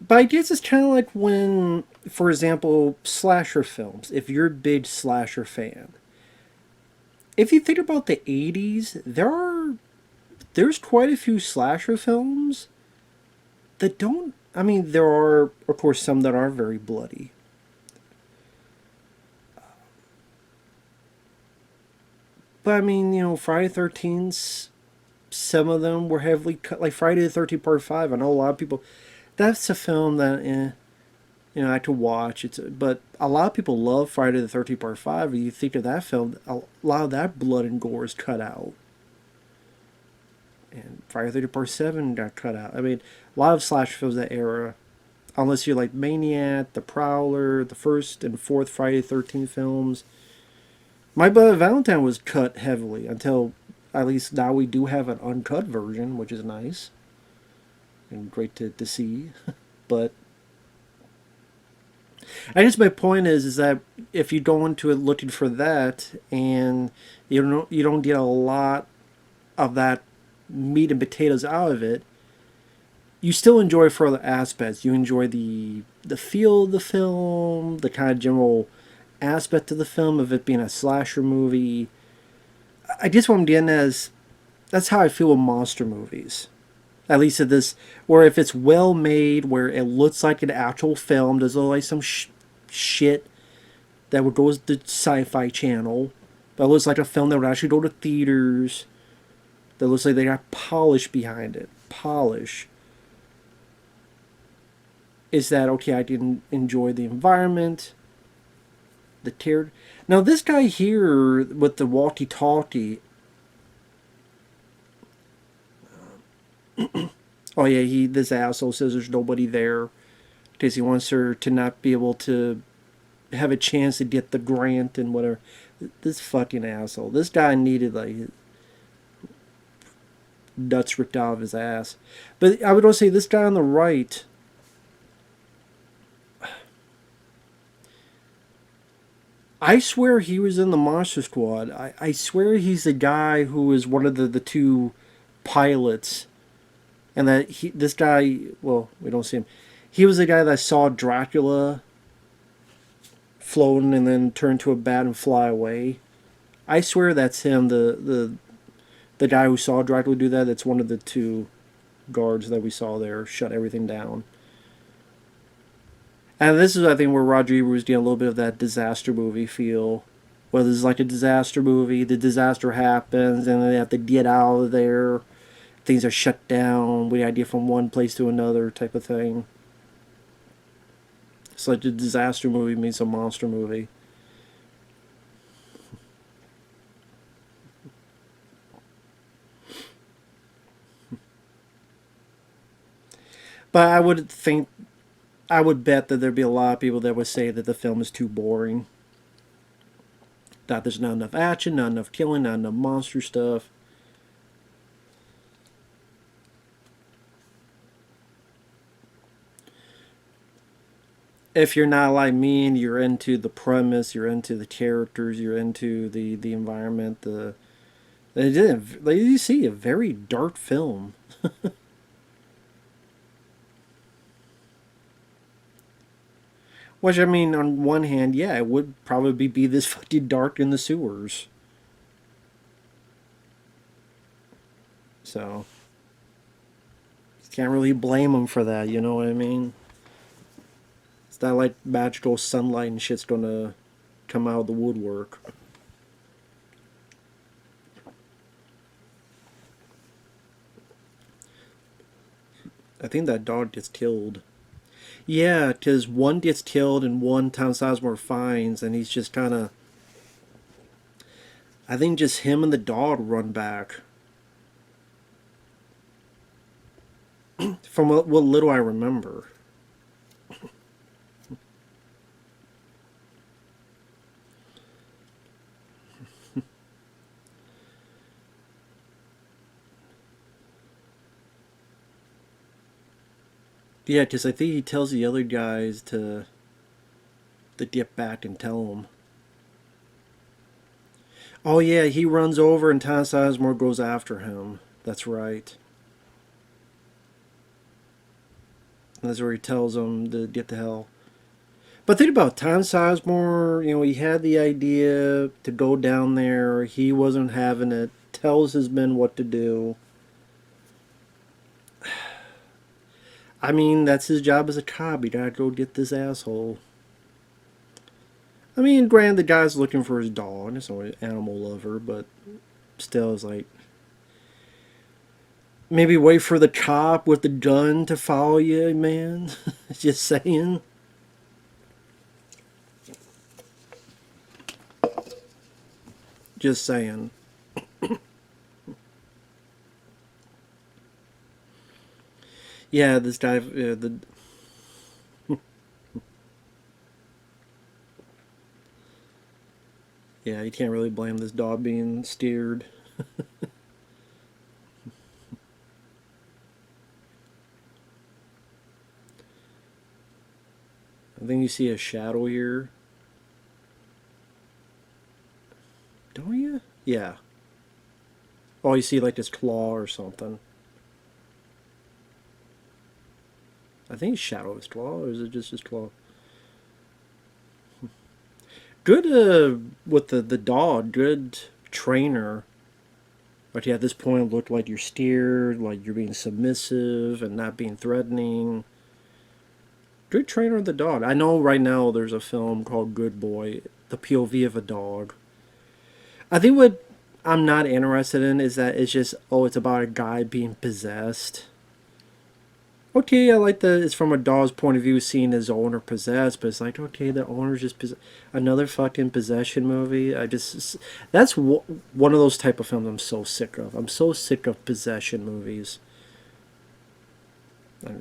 But I guess it's kind of like when, for example, slasher films. If you're a big slasher fan, if you think about the '80s, there's quite a few slasher films that don't. I mean, there are of course some that are very bloody, but I mean, Friday 13th. Some of them were heavily cut, like Friday the 13th Part 5. I know a lot of people. That's a film that I could watch. But a lot of people love Friday the 13th Part 5. And you think of that film, a lot of that blood and gore is cut out. And Friday the 13th Part 7 got cut out. I mean, a lot of slasher films that era, unless you're like Maniac, The Prowler, the first and fourth Friday the 13th films. My Brother Valentine was cut heavily until at least now we do have an uncut version, which is nice and great to see. But I guess my point is that if you go into it looking for that and you don't get a lot of that meat and potatoes out of it, you still enjoy further aspects. You enjoy the feel of the film, the kind of general aspect of the film of it being a slasher movie. I guess what I'm getting at is that's how I feel with monster movies. At least at this, where if it's well made, where it looks like an actual film, there's like some shit that would go to the Sci-Fi Channel, but it looks like a film that would actually go to theaters. That looks like they got polish behind it. Polish. Is that okay? I didn't enjoy the environment. The tear. Now this guy here with the walkie-talkie. Oh yeah, this asshole says there's nobody there because he wants her to not be able to have a chance to get the grant and whatever. This fucking asshole. This guy needed like nuts ripped out of his ass. But I would also say this guy on the right. I swear he was in the Monster Squad. I swear he's the guy who was one of the two pilots. And that this guy, well, we don't see him. He was the guy that saw Dracula floating and then turn to a bat and fly away. I swear that's him, the guy who saw Dracula do that. That's one of the two guards that we saw there, shut everything down. And this is, I think, where Roger Ebert was getting a little bit of that disaster movie feel. Where there's like a disaster movie, the disaster happens, and they have to get out of there. things are shut down, with the idea from one place to another type of thing. It's like a disaster movie meets a monster movie. But I would bet that there'd be a lot of people that would say that the film is too boring. That there's not enough action, not enough killing, not enough monster stuff. If you're not like me and you're into the premise, you're into the characters, you're into the environment, they did like you see a very dark film. Which I mean, on one hand, yeah, it would probably be this fucking dark in the sewers. So can't really blame them for that. You know what I mean? It's not like magical sunlight and shit's gonna come out of the woodwork. I think that dog gets killed. Yeah, because one gets killed and one Tom Sizemore finds, and he's just kind of. I think just him and the dog run back. From what little I remember. Yeah, because I think he tells the other guys to get back and tell them. Oh yeah, he runs over and Tom Sizemore goes after him. That's right. And that's where he tells him to get the hell. But think about Tom Sizemore. You know, he had the idea to go down there. He wasn't having it. Tells his men what to do. I mean, that's his job as a cop. You gotta go get this asshole. I mean, granted, the guy's looking for his dog. He's an animal lover, but still, it's like maybe wait for the cop with the gun to follow you, man. Just saying. Just saying. Yeah, this guy, the yeah, you can't really blame this dog being steered. I think you see a shadow here. Don't you? Yeah. Oh, you see like this claw or something. I think it's shadow his claw, or is it just his claw? Good with the dog. Good trainer. But yeah, at this point, it looked like you're steered, like you're being submissive and not being threatening. Good trainer of the dog. I know right now there's a film called Good Boy, the POV of a dog. I think what I'm not interested in is that it's just, oh, it's about a guy being possessed. Okay, I like that it's from a dog's point of view seeing his owner possessed, but it's like, okay, the owner's just another fucking possession movie. That's one of those type of films I'm so sick of. I'm so sick of possession movies.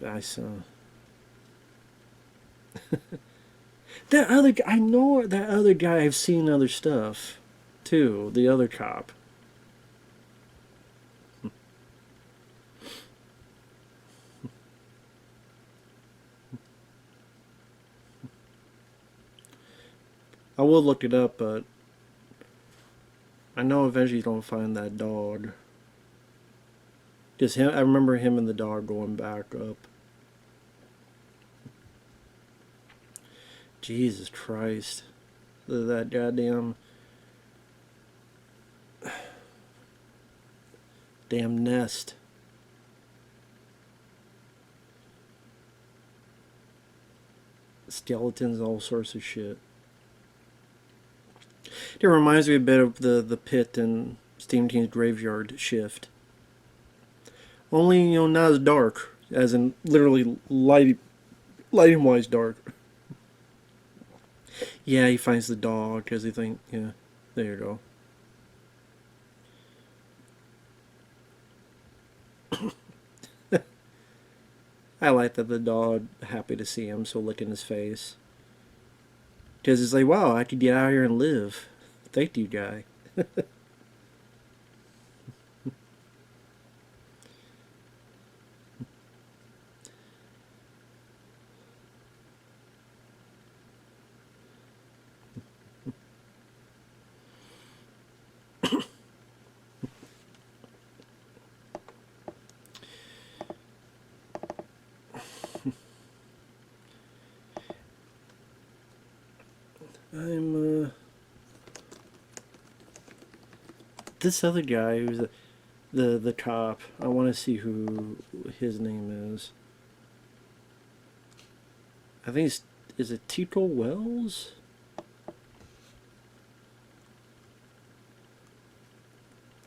I saw. That other, I know that other guy. I've seen other stuff, too. The other cop. I will look it up, but I know eventually you don't find that dog. Just him. I remember him and the dog going back up. Jesus Christ, that goddamn damn nest. Skeletons, all sorts of shit. It reminds me a bit of the pit in Stephen King's Graveyard Shift. Only, not as dark, as in literally lighting wise dark. Yeah, he finds the dog because he think, yeah, there you go. I like that the dog happy to see him, so licking his face. Because it's like, wow, I could get out here and live. Thank you, guy. I'm, this other guy who's the cop, I want to see who his name is. I think is it Tito Wells?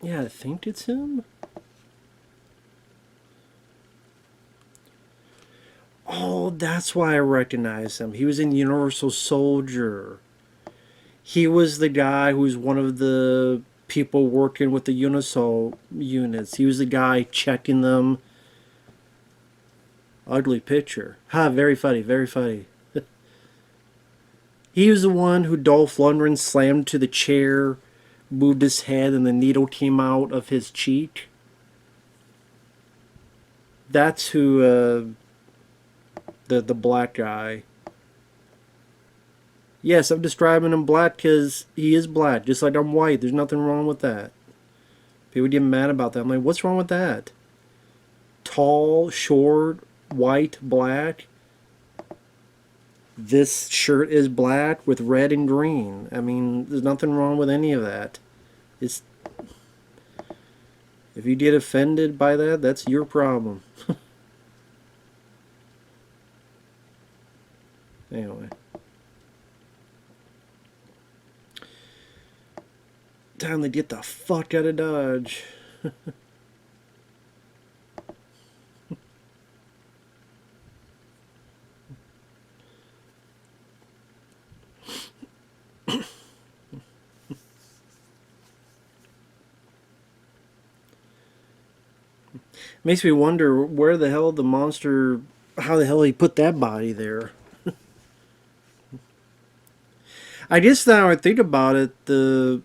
Yeah, I think it's him. Oh, that's why I recognize him. He was in Universal Soldier. He was the guy who's one of the people working with the Unisol units. He was the guy checking them. Ugly picture. Ha, very funny, very funny. He was the one who Dolph Lundgren slammed to the chair, moved his head, and the needle came out of his cheek. That's who, the black guy. Yes, I'm describing him black because he is black, just like I'm white. There's nothing wrong with that. People get mad about that. I'm like, what's wrong with that? Tall, short, white, black. This shirt is black with red and green. I mean, there's nothing wrong with any of that. It's, if you get offended by that, that's your problem. Anyway. Time to get the fuck out of Dodge. Makes me wonder where the hell the monster, how the hell he put that body there. I guess now I think about it, the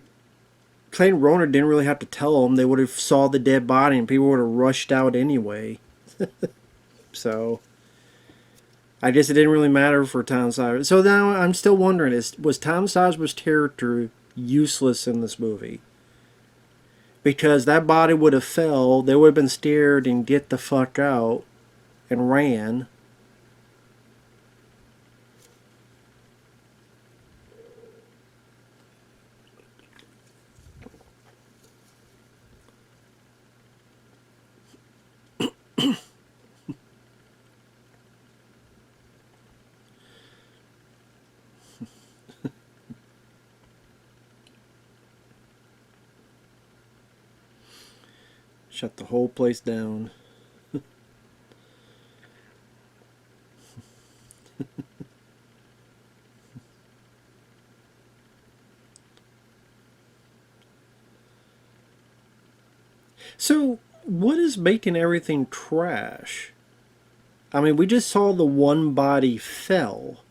Clayton Roner didn't really have to tell them. They would have saw the dead body and people would have rushed out anyway. So I guess it didn't really matter for Tom Sizemore. So now I'm still wondering, was Tom Sizemore's character useless in this movie? Because that body would have fell, they would have been scared and get the fuck out and ran. Shut the whole place down. So, what is making everything trash? I mean, we just saw the one body fell.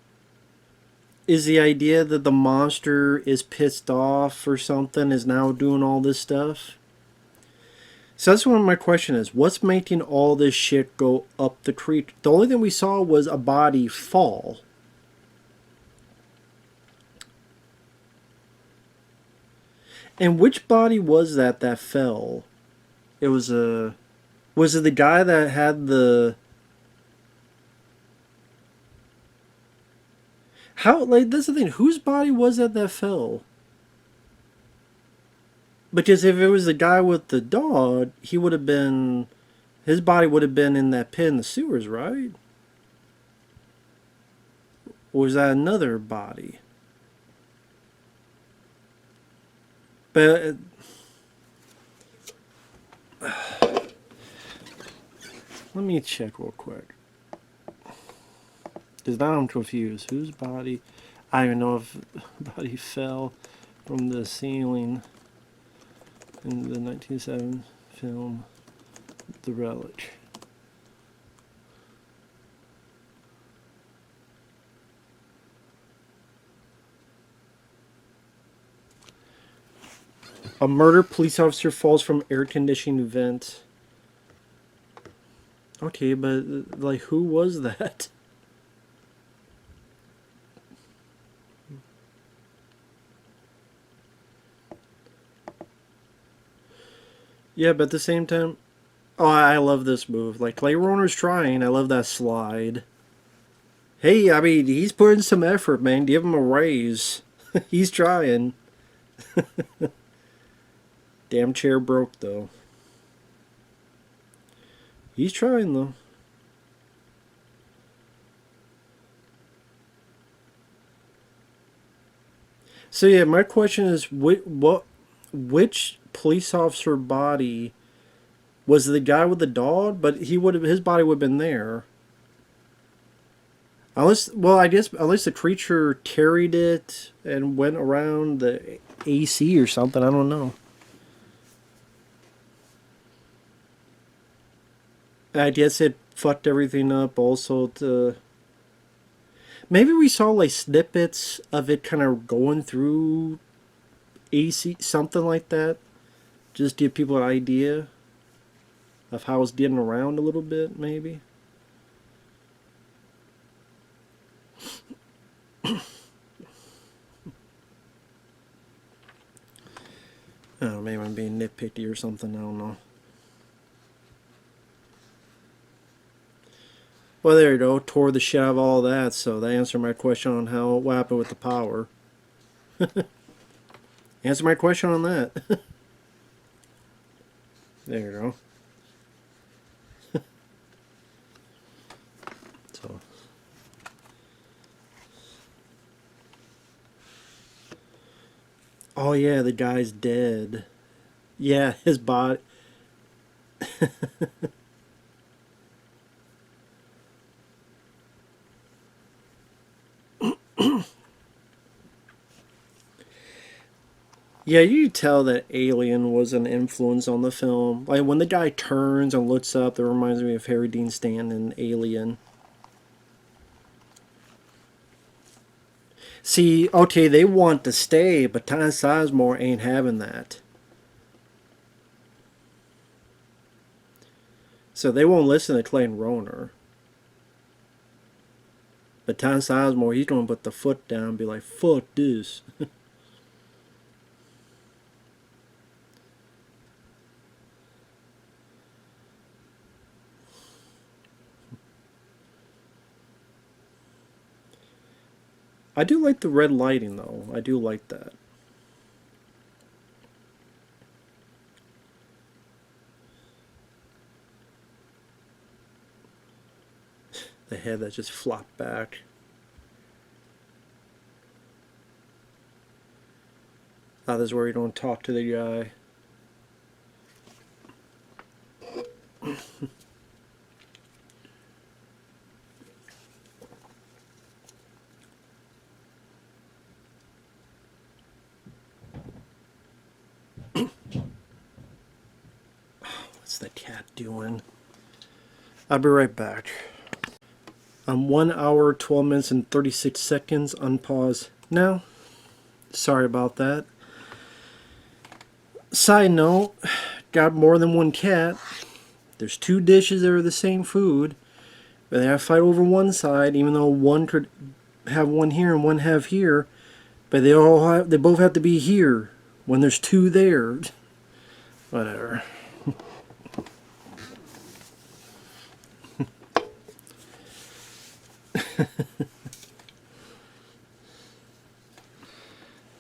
Is the idea that the monster is pissed off or something, is now doing all this stuff? So that's one of my question is, what's making all this shit go up the creek? The only thing we saw was a body fall. And which body was that fell? It was a... Was it the guy that had the... How, like, that's the thing. Whose body was that fell? Because if it was the guy with the dog, he would have been... His body would have been in that pit in the sewers, right? Or was that another body? But... let me check real quick. Because now I'm confused. Whose body? I don't even know if the body fell from the ceiling in the 1907 film, The Relic. A murder police officer falls from air conditioning vent. Okay, but like, who was that? Yeah, but at the same time, oh, I love this move. Like, Clay Roner's trying. I love that slide. Hey, I mean, he's putting some effort, man. Give him a raise. He's trying. Damn chair broke, though. He's trying, though. So yeah, my question is, which police officer body was the guy with the dog? But his body would have been there. Unless, well, I guess unless the creature carried it and went around the AC or something. I don't know. I guess it fucked everything up. Also, to maybe we saw like snippets of it kind of going through AC, something like that. Just give people an idea of how it's getting around a little bit, maybe. I don't know, maybe I'm being nitpicky or something. I don't know. Well, there you go. Tore the shit out of all that. So that answered my question on what happened with the power. Answer my question on that. There you go. So. Oh yeah, the guy's dead. Yeah, his body. Yeah, you could tell that Alien was an influence on the film. Like when the guy turns and looks up, that reminds me of Harry Dean Stanton in Alien. See, okay, they want to stay, but Ty Sizemore ain't having that. So they won't listen to Clayton Roner. But Ty Sizemore, he's going to put the foot down and be like, fuck this. I do like the red lighting, though. I do like that. The head that just flopped back. Oh, this is where you don't talk to the guy. What's the cat doing? I'll be right back. I'm 1 hour, 12 minutes, and 36 seconds. Unpause now. Sorry about that. Side note, got more than one cat. There's two dishes that are the same food, but they have to fight over one side, even though one could have one here and one have here. But they both have to be here when there's two there. Whatever.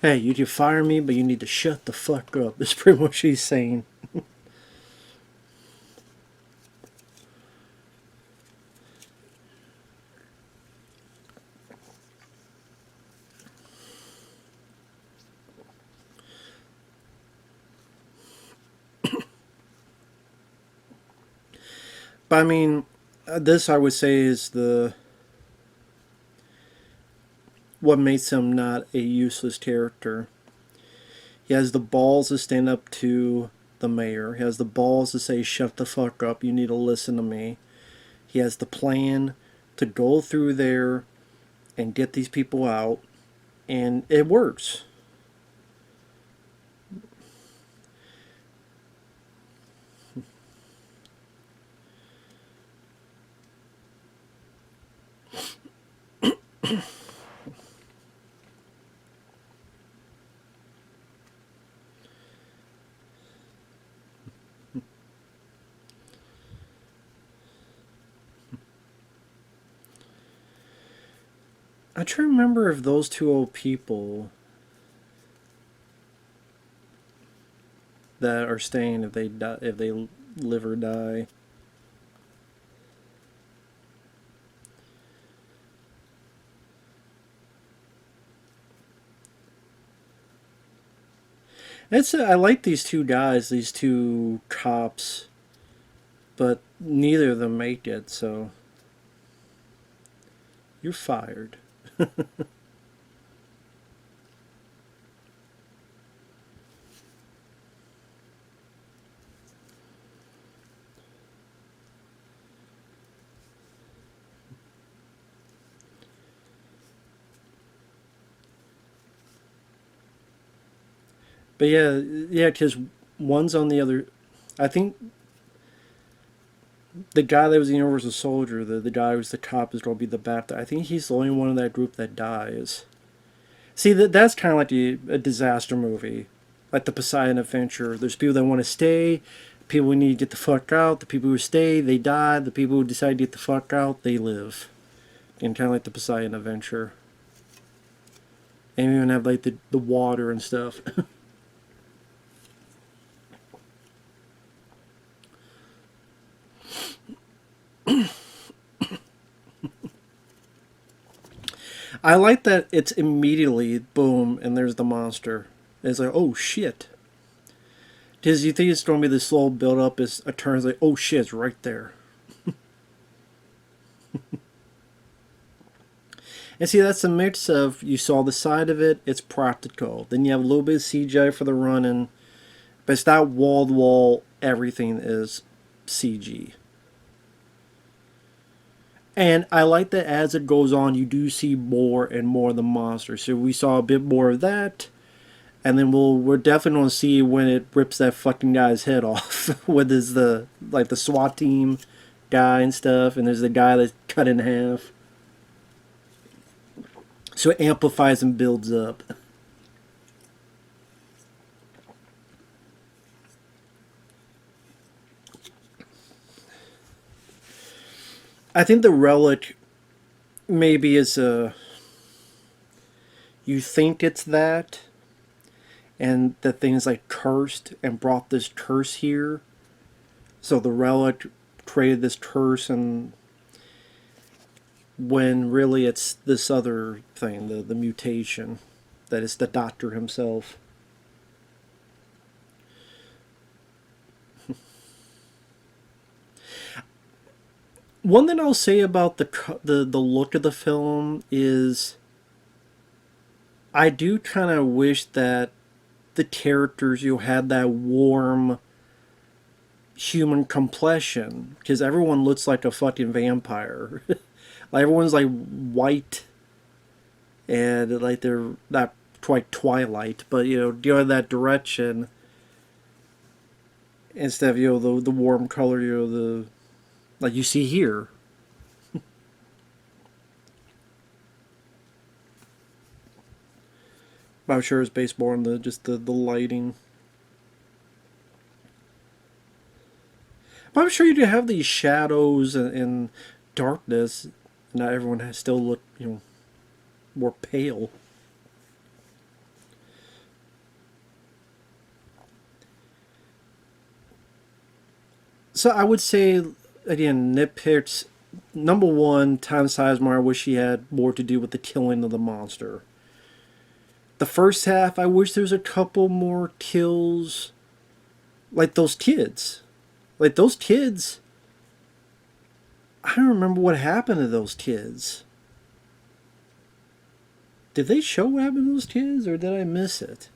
Hey, you can fire me, but you need to shut the fuck up. That's pretty much what she's saying. But I mean, this I would say is the what makes him not a useless character. He has the balls to stand up to the mayor. He has the balls to say, "Shut the fuck up. You need to listen to me." He has the plan to go through there and get these people out, and it works. I try to remember if those two old people that are staying, if they die, if they live or die. I like these two guys, these two cops, but neither of them make it. So you're fired. But yeah, because one's on the other. I think the guy that was the Universal Soldier, the guy who's the cop, is going to be the Baptist. I think he's the only one in that group that dies. See, that's kind of like a disaster movie, like the Poseidon Adventure. There's people that want to stay, people who need to get the fuck out. The people who stay, they die. The people who decide to get the fuck out, they live. And kind of like the Poseidon Adventure. And even have like the water and stuff. I like that it's immediately boom and there's the monster. It's like, oh shit. Because you think it's going to be the slow build up, as it turns like, oh shit, it's right there. And see, that's a mix of, you saw the side of it, it's practical. Then you have a little bit of CGI for the running, but it's not wall to wall, everything is CG. And I like that as it goes on, you do see more and more of the monster. So we saw a bit more of that, and then we're definitely going to see when it rips that fucking guy's head off. With the SWAT team guy and stuff, and there's the guy that's cut in half. So it amplifies and builds up. I think the Relic maybe is a. You think it's that, and the thing is like cursed and brought this curse here. So the Relic created this curse, and when really it's this other thing, the mutation, that is the Doctor himself. One thing I'll say about the look of the film is I do kind of wish that the characters had that warm human complexion, because everyone looks like a fucking vampire. Like everyone's like white and like they're not quite Twilight, but go in that direction instead of the warm color, the like you see here. I'm sure it's based more on the lighting. But I'm sure you do have these shadows and darkness. Not everyone has still look more pale. So I would say again, nitpicks. Number one, Tom Sizemore, I wish he had more to do with the killing of the monster. The first half, I wish there was a couple more kills. Like those kids. Like those kids I don't remember what happened to those kids. Did they show what happened to those kids, or did I miss it?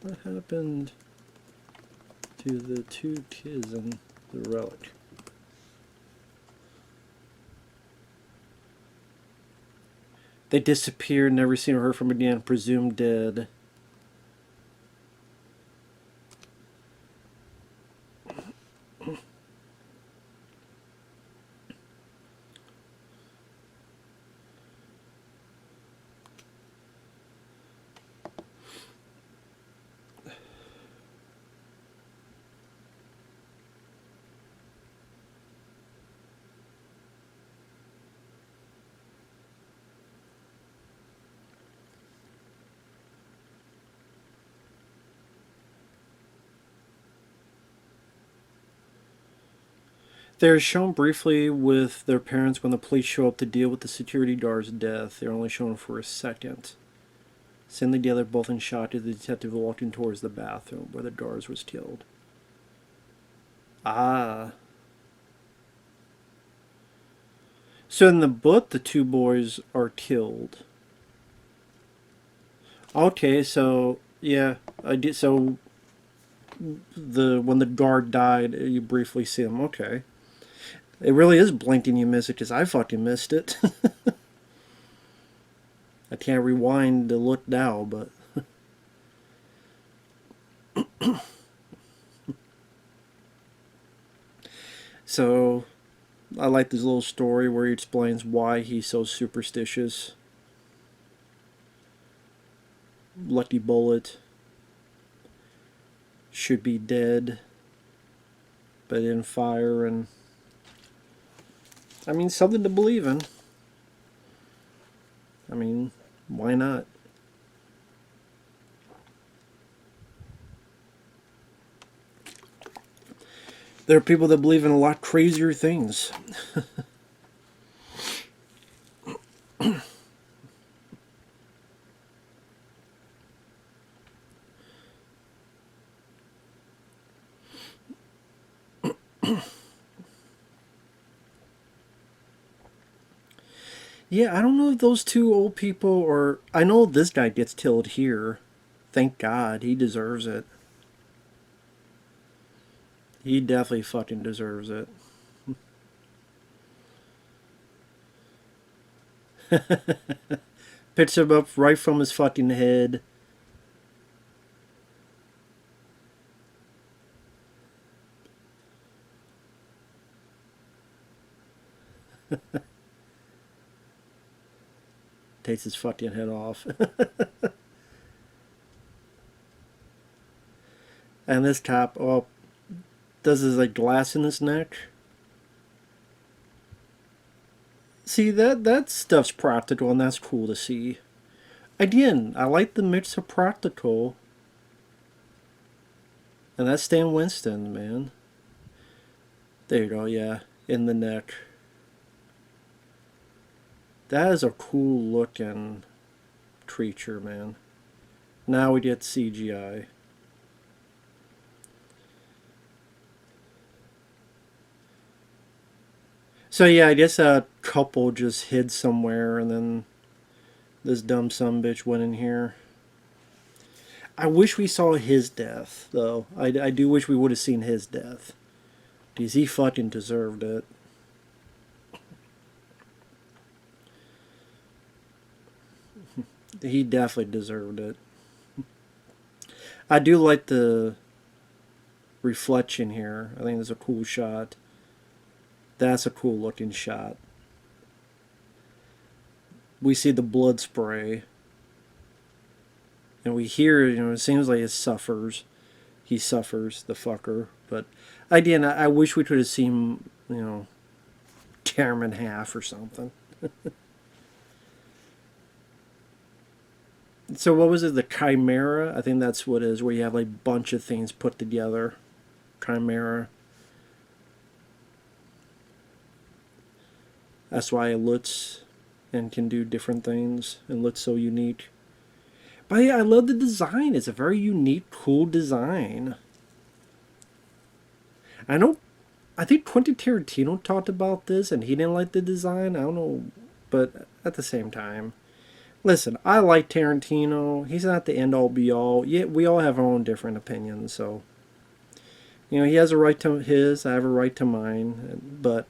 What happened to the 2 kids in the Relic? They disappeared, never seen or heard from again, presumed dead. They're shown briefly with their parents when the police show up to deal with the security guard's death. They're only shown for a second. Seen together, both in shock, as the detective walking towards the bathroom where the guard was killed. Ah. So in the book, the 2 boys are killed. Okay, so yeah, I did. So when the guard died, you briefly see him. Okay, it really is blinking you miss it, because I fucking missed it. I can't rewind to look now, but so I like this little story where he explains why he's so superstitious. Lucky bullet. Should be dead, but in fire, and I mean, something to believe in. I mean, why not? There are people that believe in a lot crazier things. Yeah, I don't know if those 2 old people, or I know this guy gets killed here. Thank God, he deserves it. He definitely fucking deserves it. Picks him up right from his fucking head. Takes his fucking head off. And this cop, oh, does his like glass in his neck. See, that stuff's practical, and that's cool to see. Again, I like the mix of practical. And that's Stan Winston, man. There you go, yeah. In the neck. That is a cool looking creature, man. Now we get CGI. So yeah, I guess a couple just hid somewhere, and then this dumb sumbitch went in here. I wish we saw his death, though. I do wish we would have seen his death. Because he fucking deserved it. He definitely deserved it. I do like the reflection here. I think it's a cool shot. That's a cool looking shot. We see the blood spray. And we hear, it seems like it suffers. He suffers, the fucker. But again, I wish we could have seen, tear him in half or something. So what was it? The Chimera? I think that's what it is, where you have like a bunch of things put together. Chimera. That's why it looks and can do different things and looks so unique. But yeah, I love the design. It's a very unique, cool design. I know, I think Quentin Tarantino talked about this and he didn't like the design. I don't know, but at the same time, listen, I like Tarantino. He's not the end all be all. Yet we all have our own different opinions. So, you know, he has a right to his. I have a right to mine. But,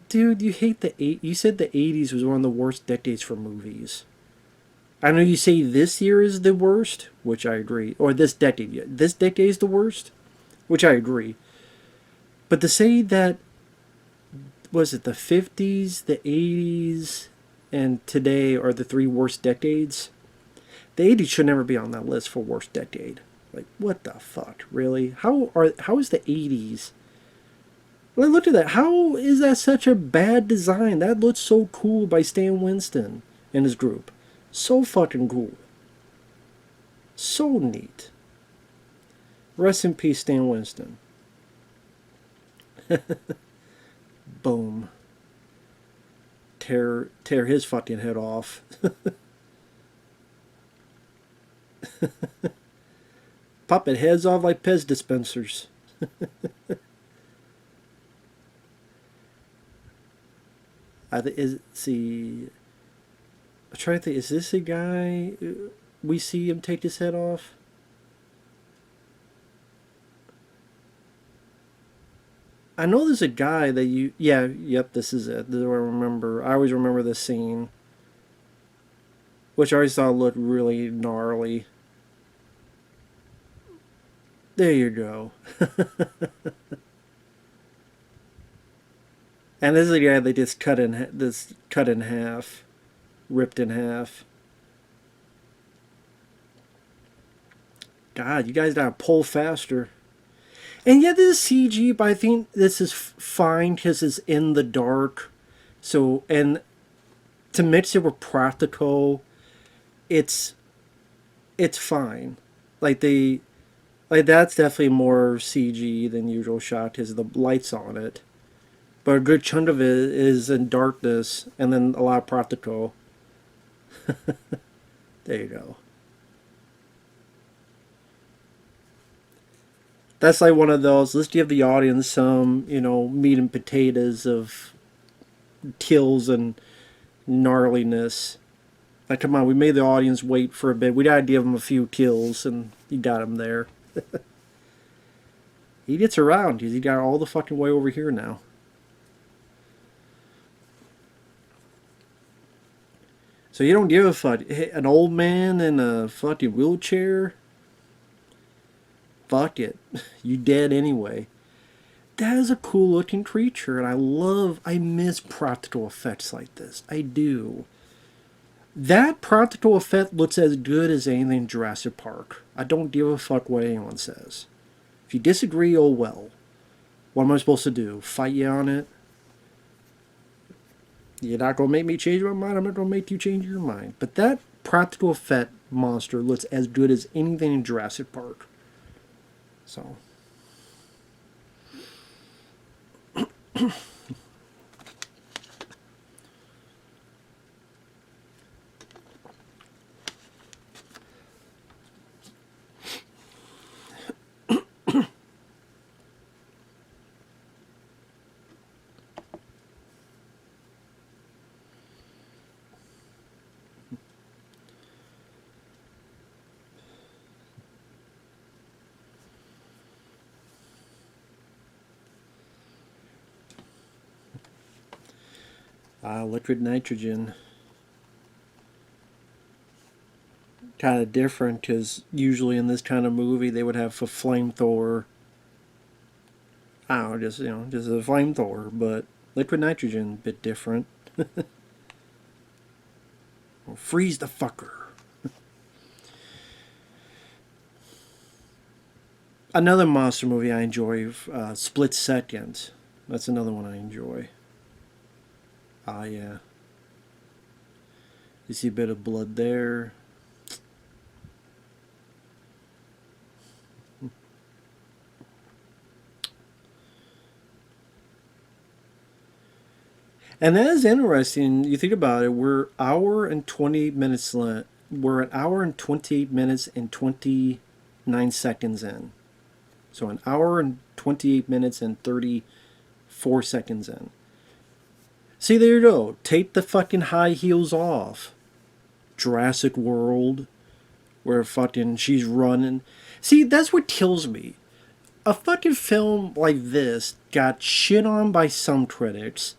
dude, you hate the eight. You said the '80s was one of the worst decades for movies. I know you say this year is the worst, which I agree, or this decade. This decade is the worst, which I agree. But to say that, was it the '50s, the '80s, and today are the three worst decades? The '80s should never be on that list for worst decade. Like, what the fuck, really? How is the '80s? Well, look at that. How is that such a bad design? That looks so cool by Stan Winston and his group. So fucking cool. So neat. Rest in peace, Stan Winston. Boom. Tear his fucking head off. Popping heads off like Pez dispensers. See. I'm trying to think. Is this a guy? We see him take his head off. I know there's a guy that you. Yeah. Yep. This is it. Do I remember? I always remember this scene, which I always thought looked really gnarly. There you go. And this is a guy they just cut in half, ripped in half. God, you guys gotta pull faster. And yeah, this is CG, but I think this is fine because it's in the dark. So, and to mix it with practical, it's fine. Like they, like that's definitely more CG than usual shot because the lights on it. But a good chunk of it is in darkness and then a lot of practical. There you go. That's like one of those. Let's give the audience some, you know, meat and potatoes of kills and gnarliness. Like, come on, we made the audience wait for a bit. We gotta give them a few kills, and he got him there. He gets around because he got all the fucking way over here now. So you don't give a fuck. An old man in a fucking wheelchair? Fuck it. You dead anyway. That is a cool looking creature, and I miss practical effects like this. I do. That practical effect looks as good as anything in Jurassic Park. I don't give a fuck what anyone says. If you disagree, oh well. What am I supposed to do? Fight you on it? You're not gonna make me change my mind. I'm not gonna make you change your mind. But that practical effect monster looks as good as anything in Jurassic Park. So. Liquid nitrogen. Kind of different because usually in this kind of movie they would have a flamethrower. I don't know, just a flamethrower, but liquid nitrogen, a bit different. Freeze the fucker. Another monster movie I enjoy, Split Second. That's another one I enjoy. Ah, yeah. You see a bit of blood there. And that is interesting. You think about it. We're hour and 20 minutes left. We're an hour and 28 minutes and 29 seconds in. So an hour and 28 minutes and 34 seconds in. See, there you go. Take the fucking high heels off. Jurassic World, where fucking she's running. See, that's what kills me. A fucking film like this got shit on by some critics,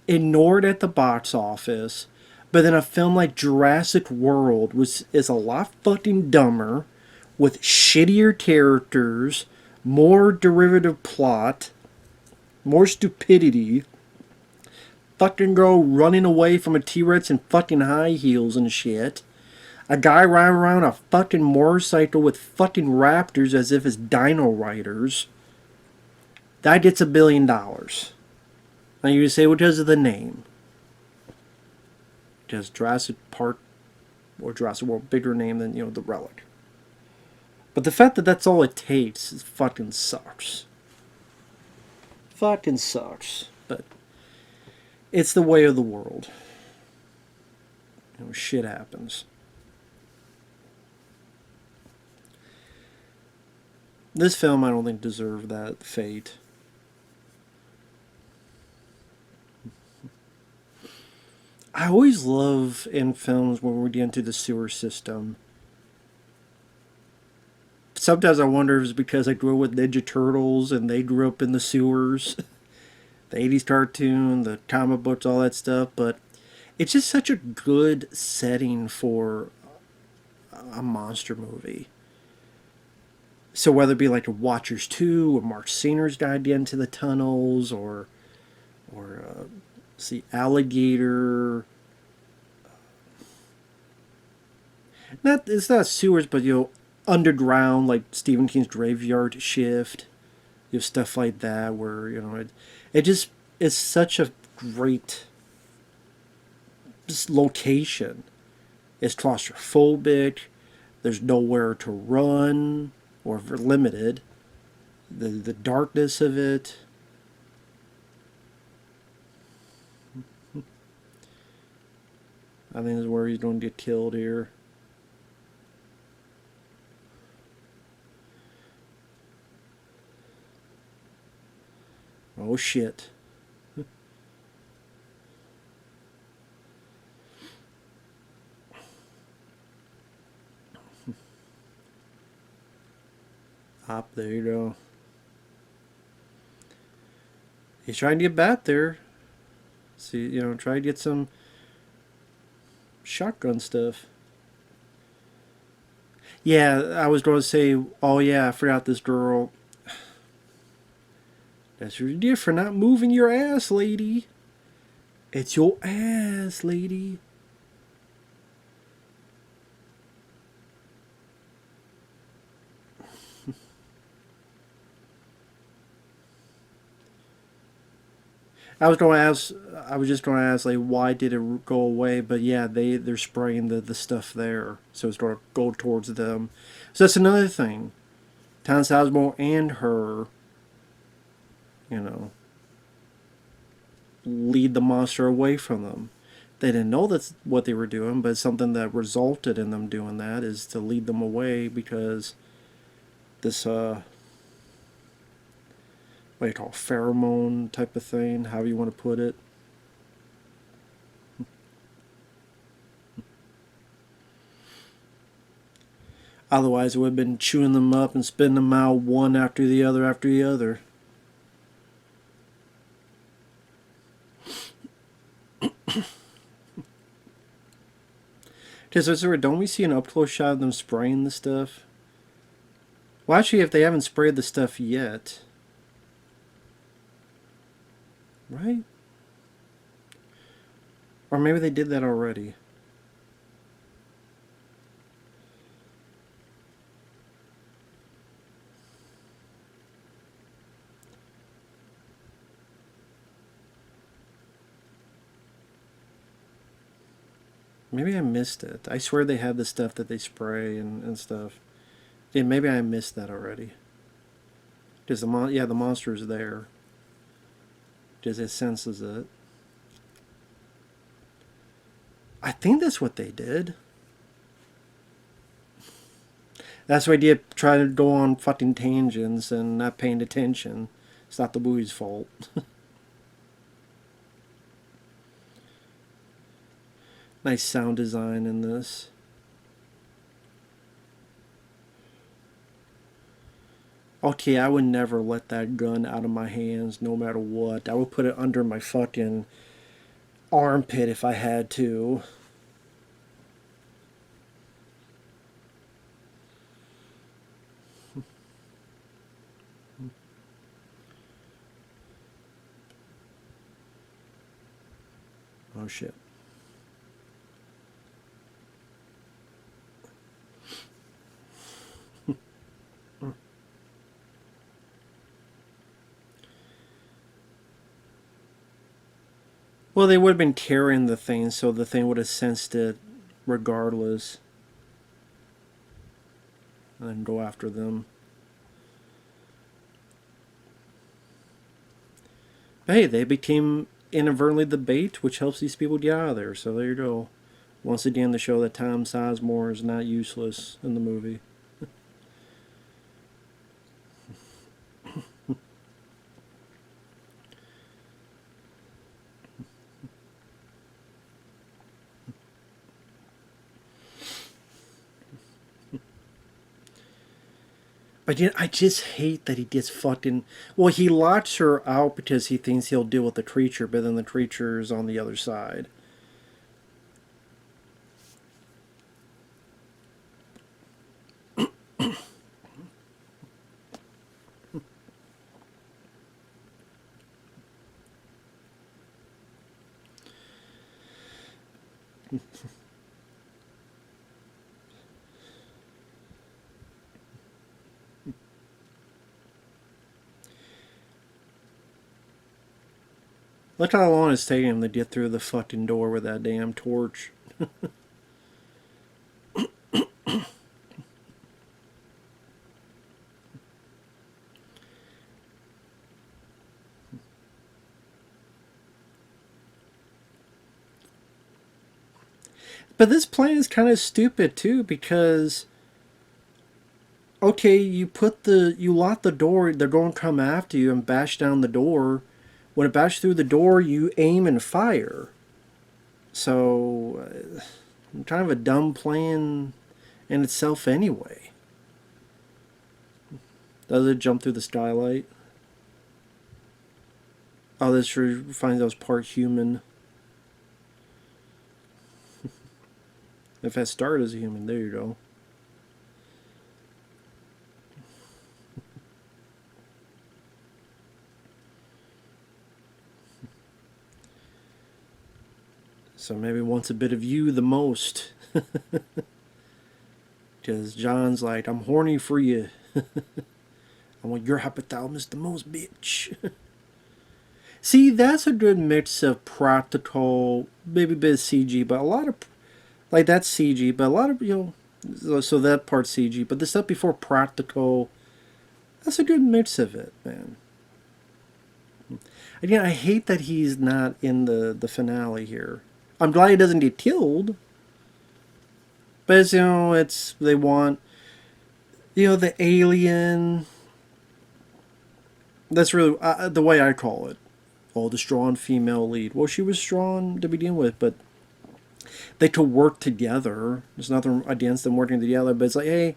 ignored at the box office, but then a film like Jurassic World is a lot fucking dumber, with shittier characters, more derivative plot, more stupidity. Fucking girl running away from a T-Rex in fucking high heels and shit. A guy riding around a fucking motorcycle with fucking raptors as if it's Dino Riders. That gets $1 billion. Now you say, well, because of the name. Because Jurassic Park or Jurassic World, bigger name than, the Relic. But the fact that that's all it takes is fucking sucks. Fucking sucks. But it's the way of the world. Shit happens. This film, I don't think, deserved that fate. I always love in films when we get into the sewer system. Sometimes I wonder if it's because I grew up with Ninja Turtles and they grew up in the sewers. The 80s cartoon, the comic books, all that stuff. But it's just such a good setting for a monster movie. So whether it be like a Watchers 2 or Mark Singer's Guide into the Tunnels or see Alligator. It's not sewers, but underground, like Stephen King's Graveyard Shift. Stuff like that where it just is such a great location. It's claustrophobic. There's nowhere to run or limited. The darkness of it. I think this is where he's going to get killed here. Oh shit. Up there you go. He's trying to get back there. See, try to get some shotgun stuff. Yeah, I was going to say, oh yeah, I forgot this girl. That's what you did for not moving your ass, lady. It's your ass, lady. I was just going to ask, like, why did it go away? But yeah, they're spraying the stuff there, so it's going to go towards them. So that's another thing. Tom Sizemore and her, lead the monster away from them. They didn't know that's what they were doing, but something that resulted in them doing that is to lead them away because this what do you call it, pheromone type of thing, however you want to put it. Otherwise, it would have been chewing them up and spitting them out one after the other after the other. Don't we see an up-close shot of them spraying the stuff? Well, actually, if they haven't sprayed the stuff yet... Right? Or maybe they did that already. Maybe I missed it. I swear they had the stuff that they spray and stuff. Yeah, maybe I missed that already. Because the monster is there. Because it senses it. I think that's what they did. That's why I did try to go on fucking tangents and not paying attention. It's not the movie's fault. Nice sound design in this. Okay, I would never let that gun out of my hands no matter what. I would put it under my fucking armpit if I had to. Oh shit. Well, they would have been carrying the thing, so the thing would have sensed it regardless. And then go after them. But hey, they became inadvertently the bait, which helps these people get out of there. So there you go. Once again, to show that Tom Sizemore is not useless in the movie. But yeah, I just hate that he gets fucking. Well, he locks her out because he thinks he'll deal with the creature, but then the creature is on the other side. Look how long it's taking him to get through the fucking door with that damn torch. But this plan is kind of stupid too because okay, you lock the door, they're going to come after you and bash down the door. When it bashes through the door, you aim and fire. So, kind of a dumb plan in itself anyway. Does it jump through the skylight? Oh, this sure finds those part human. If it started as a human, there you go. So maybe wants a bit of you the most. Because John's like, I'm horny for you. I want your hypothalamus the most, bitch. See, that's a good mix of practical, maybe a bit of CG, but a lot of, like, that's CG, but a lot of, so that part's CG, but the stuff before practical, that's a good mix of it, man. Again, I hate that he's not in the finale here. I'm glad he doesn't get killed, but it's, they want, the alien. That's really the way I call it. Oh, the strong female lead. Well, she was strong to begin with, but they could work together. There's nothing against them working together, but it's like, hey,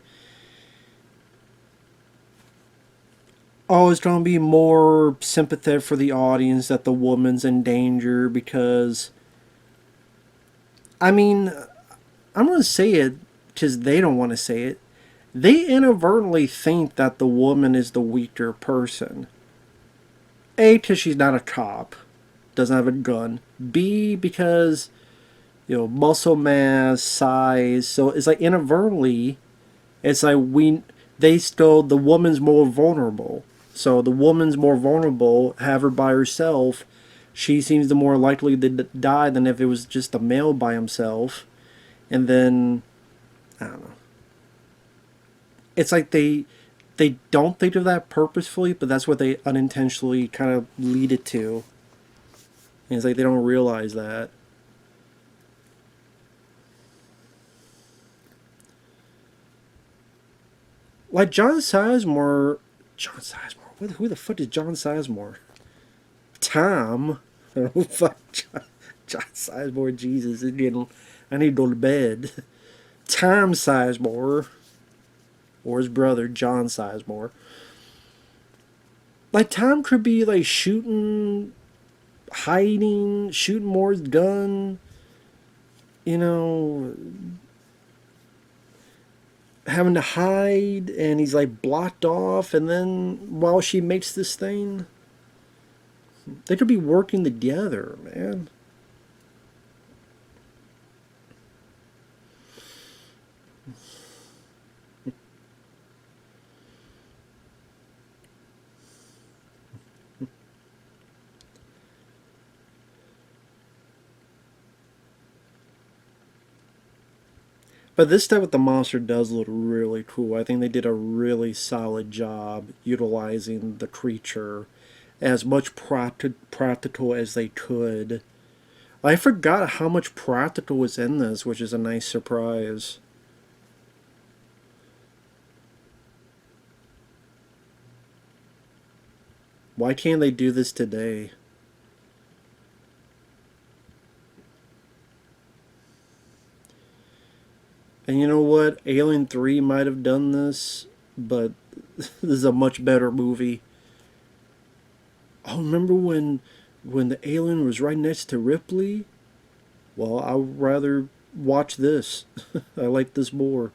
oh, it's going to be more sympathetic for the audience that the woman's in danger because, I mean, I'm going to say it because they don't want to say it. They inadvertently think that the woman is the weaker person. A, because she's not a cop, doesn't have a gun. B, because, muscle mass, size. So it's like inadvertently, it's like the woman's more vulnerable. So the woman's more vulnerable, have her by herself. She seems the more likely to die than if it was just a male by himself. And then, I don't know. It's like they don't think of that purposefully, but that's what they unintentionally kind of lead it to. And it's like they don't realize that. Like John Sizemore. John Sizemore. Who the fuck is John Sizemore? Tom. Oh fuck, John Sizemore. Jesus, I need to go to bed. Tom Sizemore, or his brother John Sizemore. Like Tom could be like shooting, hiding, shooting Moore's gun. You know, having to hide, and he's like blocked off, and then while she makes this thing, they could be working together, man. But this stuff with the monster does look really cool. I think they did a really solid job utilizing the creature as much practical as they could. I forgot how much practical was in this, which is a nice surprise. Why can't they do this today? And you know what? Alien 3 might have done this, but this is a much better movie. Oh, remember when the alien was right next to Ripley? Well, I'd rather watch this. I like this more.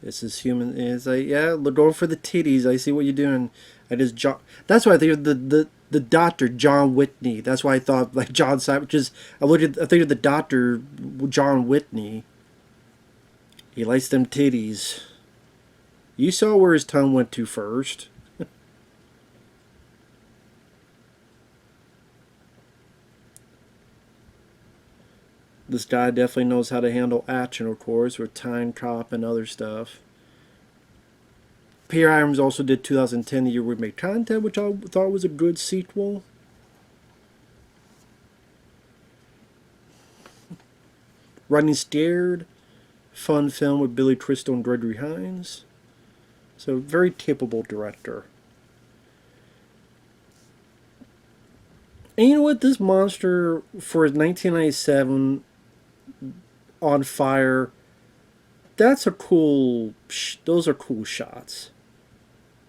This is human. It's like, yeah, we're going for the titties. I see what you're doing. I just That's why I think of the doctor John Whitney. That's why I thought like John Simon. Which is I think of the doctor John Whitney. He likes them titties. You saw where his tongue went to first. This guy definitely knows how to handle action, of course, with Time Cop and other stuff. Peter Irons also did 2010, the year we made content, which I thought was a good sequel. Running Scared, fun film with Billy Crystal and Gregory Hines. So, very capable director. And you know what? This monster, for 1997, on fire, that's a cool. Those are cool shots.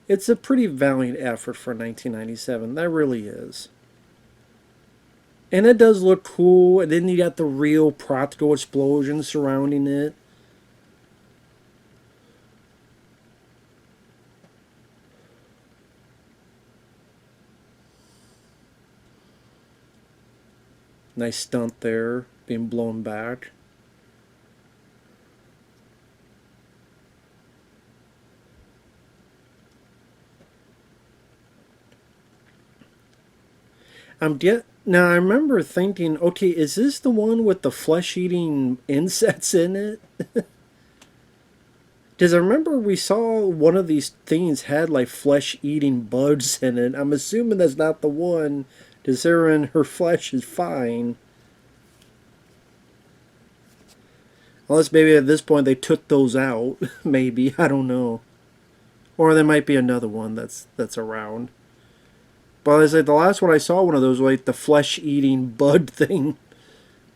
It's a pretty valiant effort for 1997. That really is. And it does look cool. And then you got the real practical explosions surrounding it. Nice stunt there, being blown back. Now I remember thinking, okay, is this the one with the flesh-eating insects in it? Because I remember we saw one of these things had like flesh-eating bugs in it. I'm assuming that's not the one, because her flesh is fine. Unless maybe at this point they took those out. Maybe, I don't know. Or there might be another one that's around. But as I said, the last one I saw one of those, like the flesh-eating bud thing.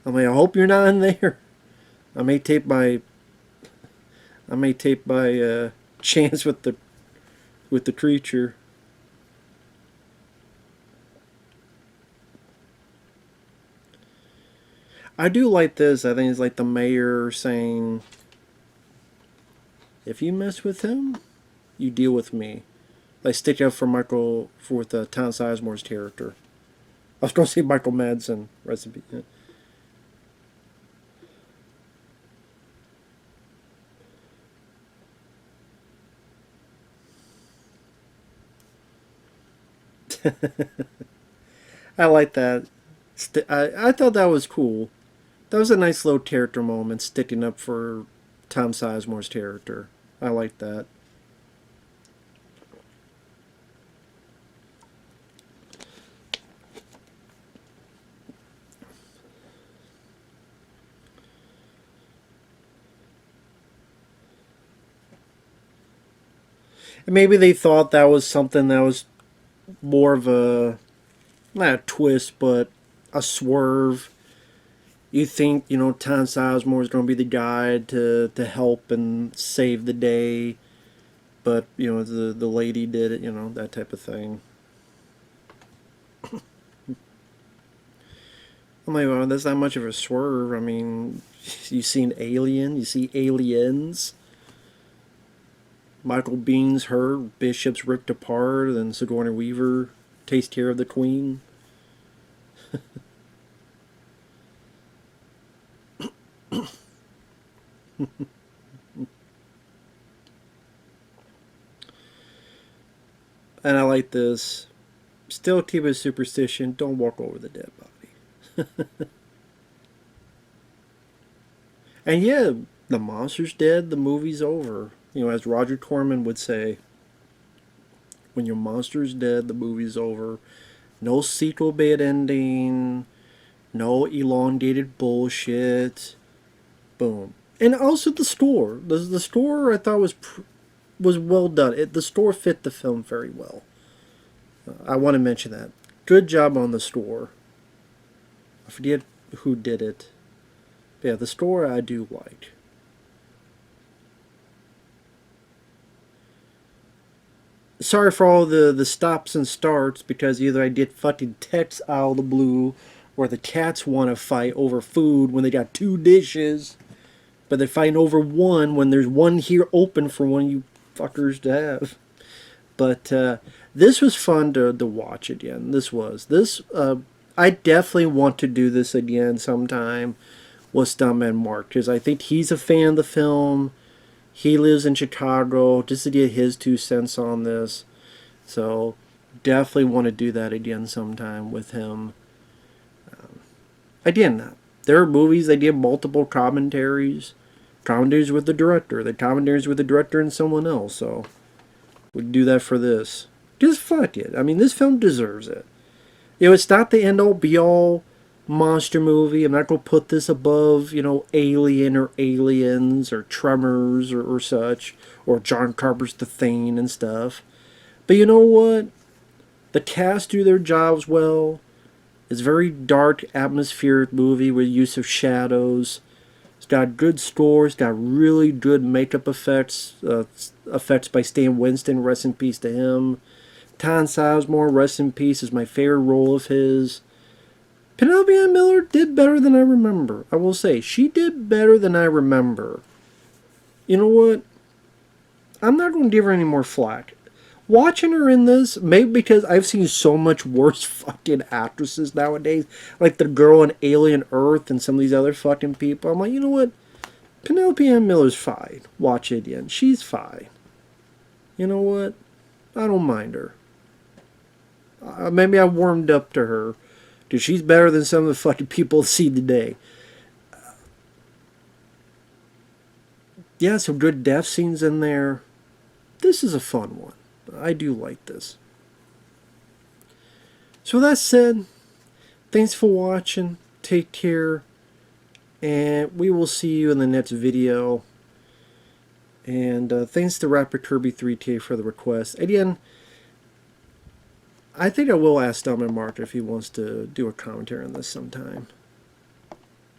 I'm like, I hope you're not in there. I may take my chance with the creature. I do like this. I think it's like the mayor saying, "If you mess with him, you deal with me." Like stick up for Tom Sizemore's character. I was going to say Michael Madsen recipe. Yeah. I like that. I thought that was cool. That was a nice little character moment, sticking up for Tom Sizemore's character. I like that. And maybe they thought that was something that was more of a, not a twist, but a swerve. You think, you know, Tom Sizemore is going to be the guy to help and save the day, but, you know, the lady did it, you know, that type of thing. I'm like, well, that's not much of a swerve. I mean, you've seen Alien, you see Aliens. Michael Bihn's hurt, Bishop's ripped apart, and Sigourney Weaver takes care of the Queen. And I like this. Still keep a superstition. Don't walk over the dead body. And yeah, the monster's dead. The movie's over. You know, as Roger Corman would say, when your monster's dead, the movie's over. No sequel bait ending. No elongated bullshit. Boom. And also the score. The score I thought was well done. The score fit the film very well. I want to mention that. Good job on the score. I forget who did it. But yeah, the score I do like. Sorry for all the stops and starts, because either I get fucking text out of the blue, or the cats want to fight over food when they got 2 dishes, but they're fighting over one when there's one here open for one of you fuckers to have. But this was fun to watch again. I definitely want to do this again sometime with Stuntman Mark, because I think he's a fan of the film. He lives in Chicago, just to get his 2 cents on this. So definitely want to do that again sometime with him. Again, there are movies they did multiple commentaries. Commentaries with the director. The commentaries with the director and someone else. So we'd do that for this. Just fuck it. I mean, this film deserves it. You know, it's not the end-all be-all monster movie. I'm not going to put this above, you know, Alien or Aliens or Tremors or such, or John Carpenter's The Thing and stuff. But you know what? The cast do their jobs well. It's a very dark, atmospheric movie with use of shadows. It's got good scores, got really good makeup effects. Effects by Stan Winston, rest in peace to him. Tom Sizemore, rest in peace, is my favorite role of his. Penelope Ann Miller did better than I remember. I will say, she did better than I remember. You know what? I'm not going to give her any more flack. Watching her in this, maybe because I've seen so much worse fucking actresses nowadays, like the girl in Alien Earth and some of these other fucking people, I'm like, you know what? Penelope Ann Miller's fine. Watch it again. She's fine. You know what? I don't mind her. Maybe I warmed up to her, because she's better than some of the fucking people see today. Yeah, some good death scenes in there. This is a fun one. I do like this. So that said, thanks for watching. Take care. And we will see you in the next video. And thanks to Rapid Kirby 3K for the request. Again, I think I will ask Stuntman Mark if he wants to do a commentary on this sometime.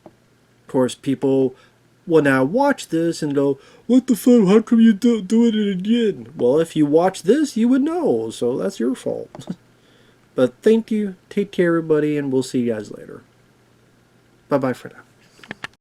Of course, people will now watch this and go, what the fuck, how come you doing it again? Well, if you watch this, you would know, so that's your fault. But thank you, take care everybody, and we'll see you guys later. Bye-bye for now.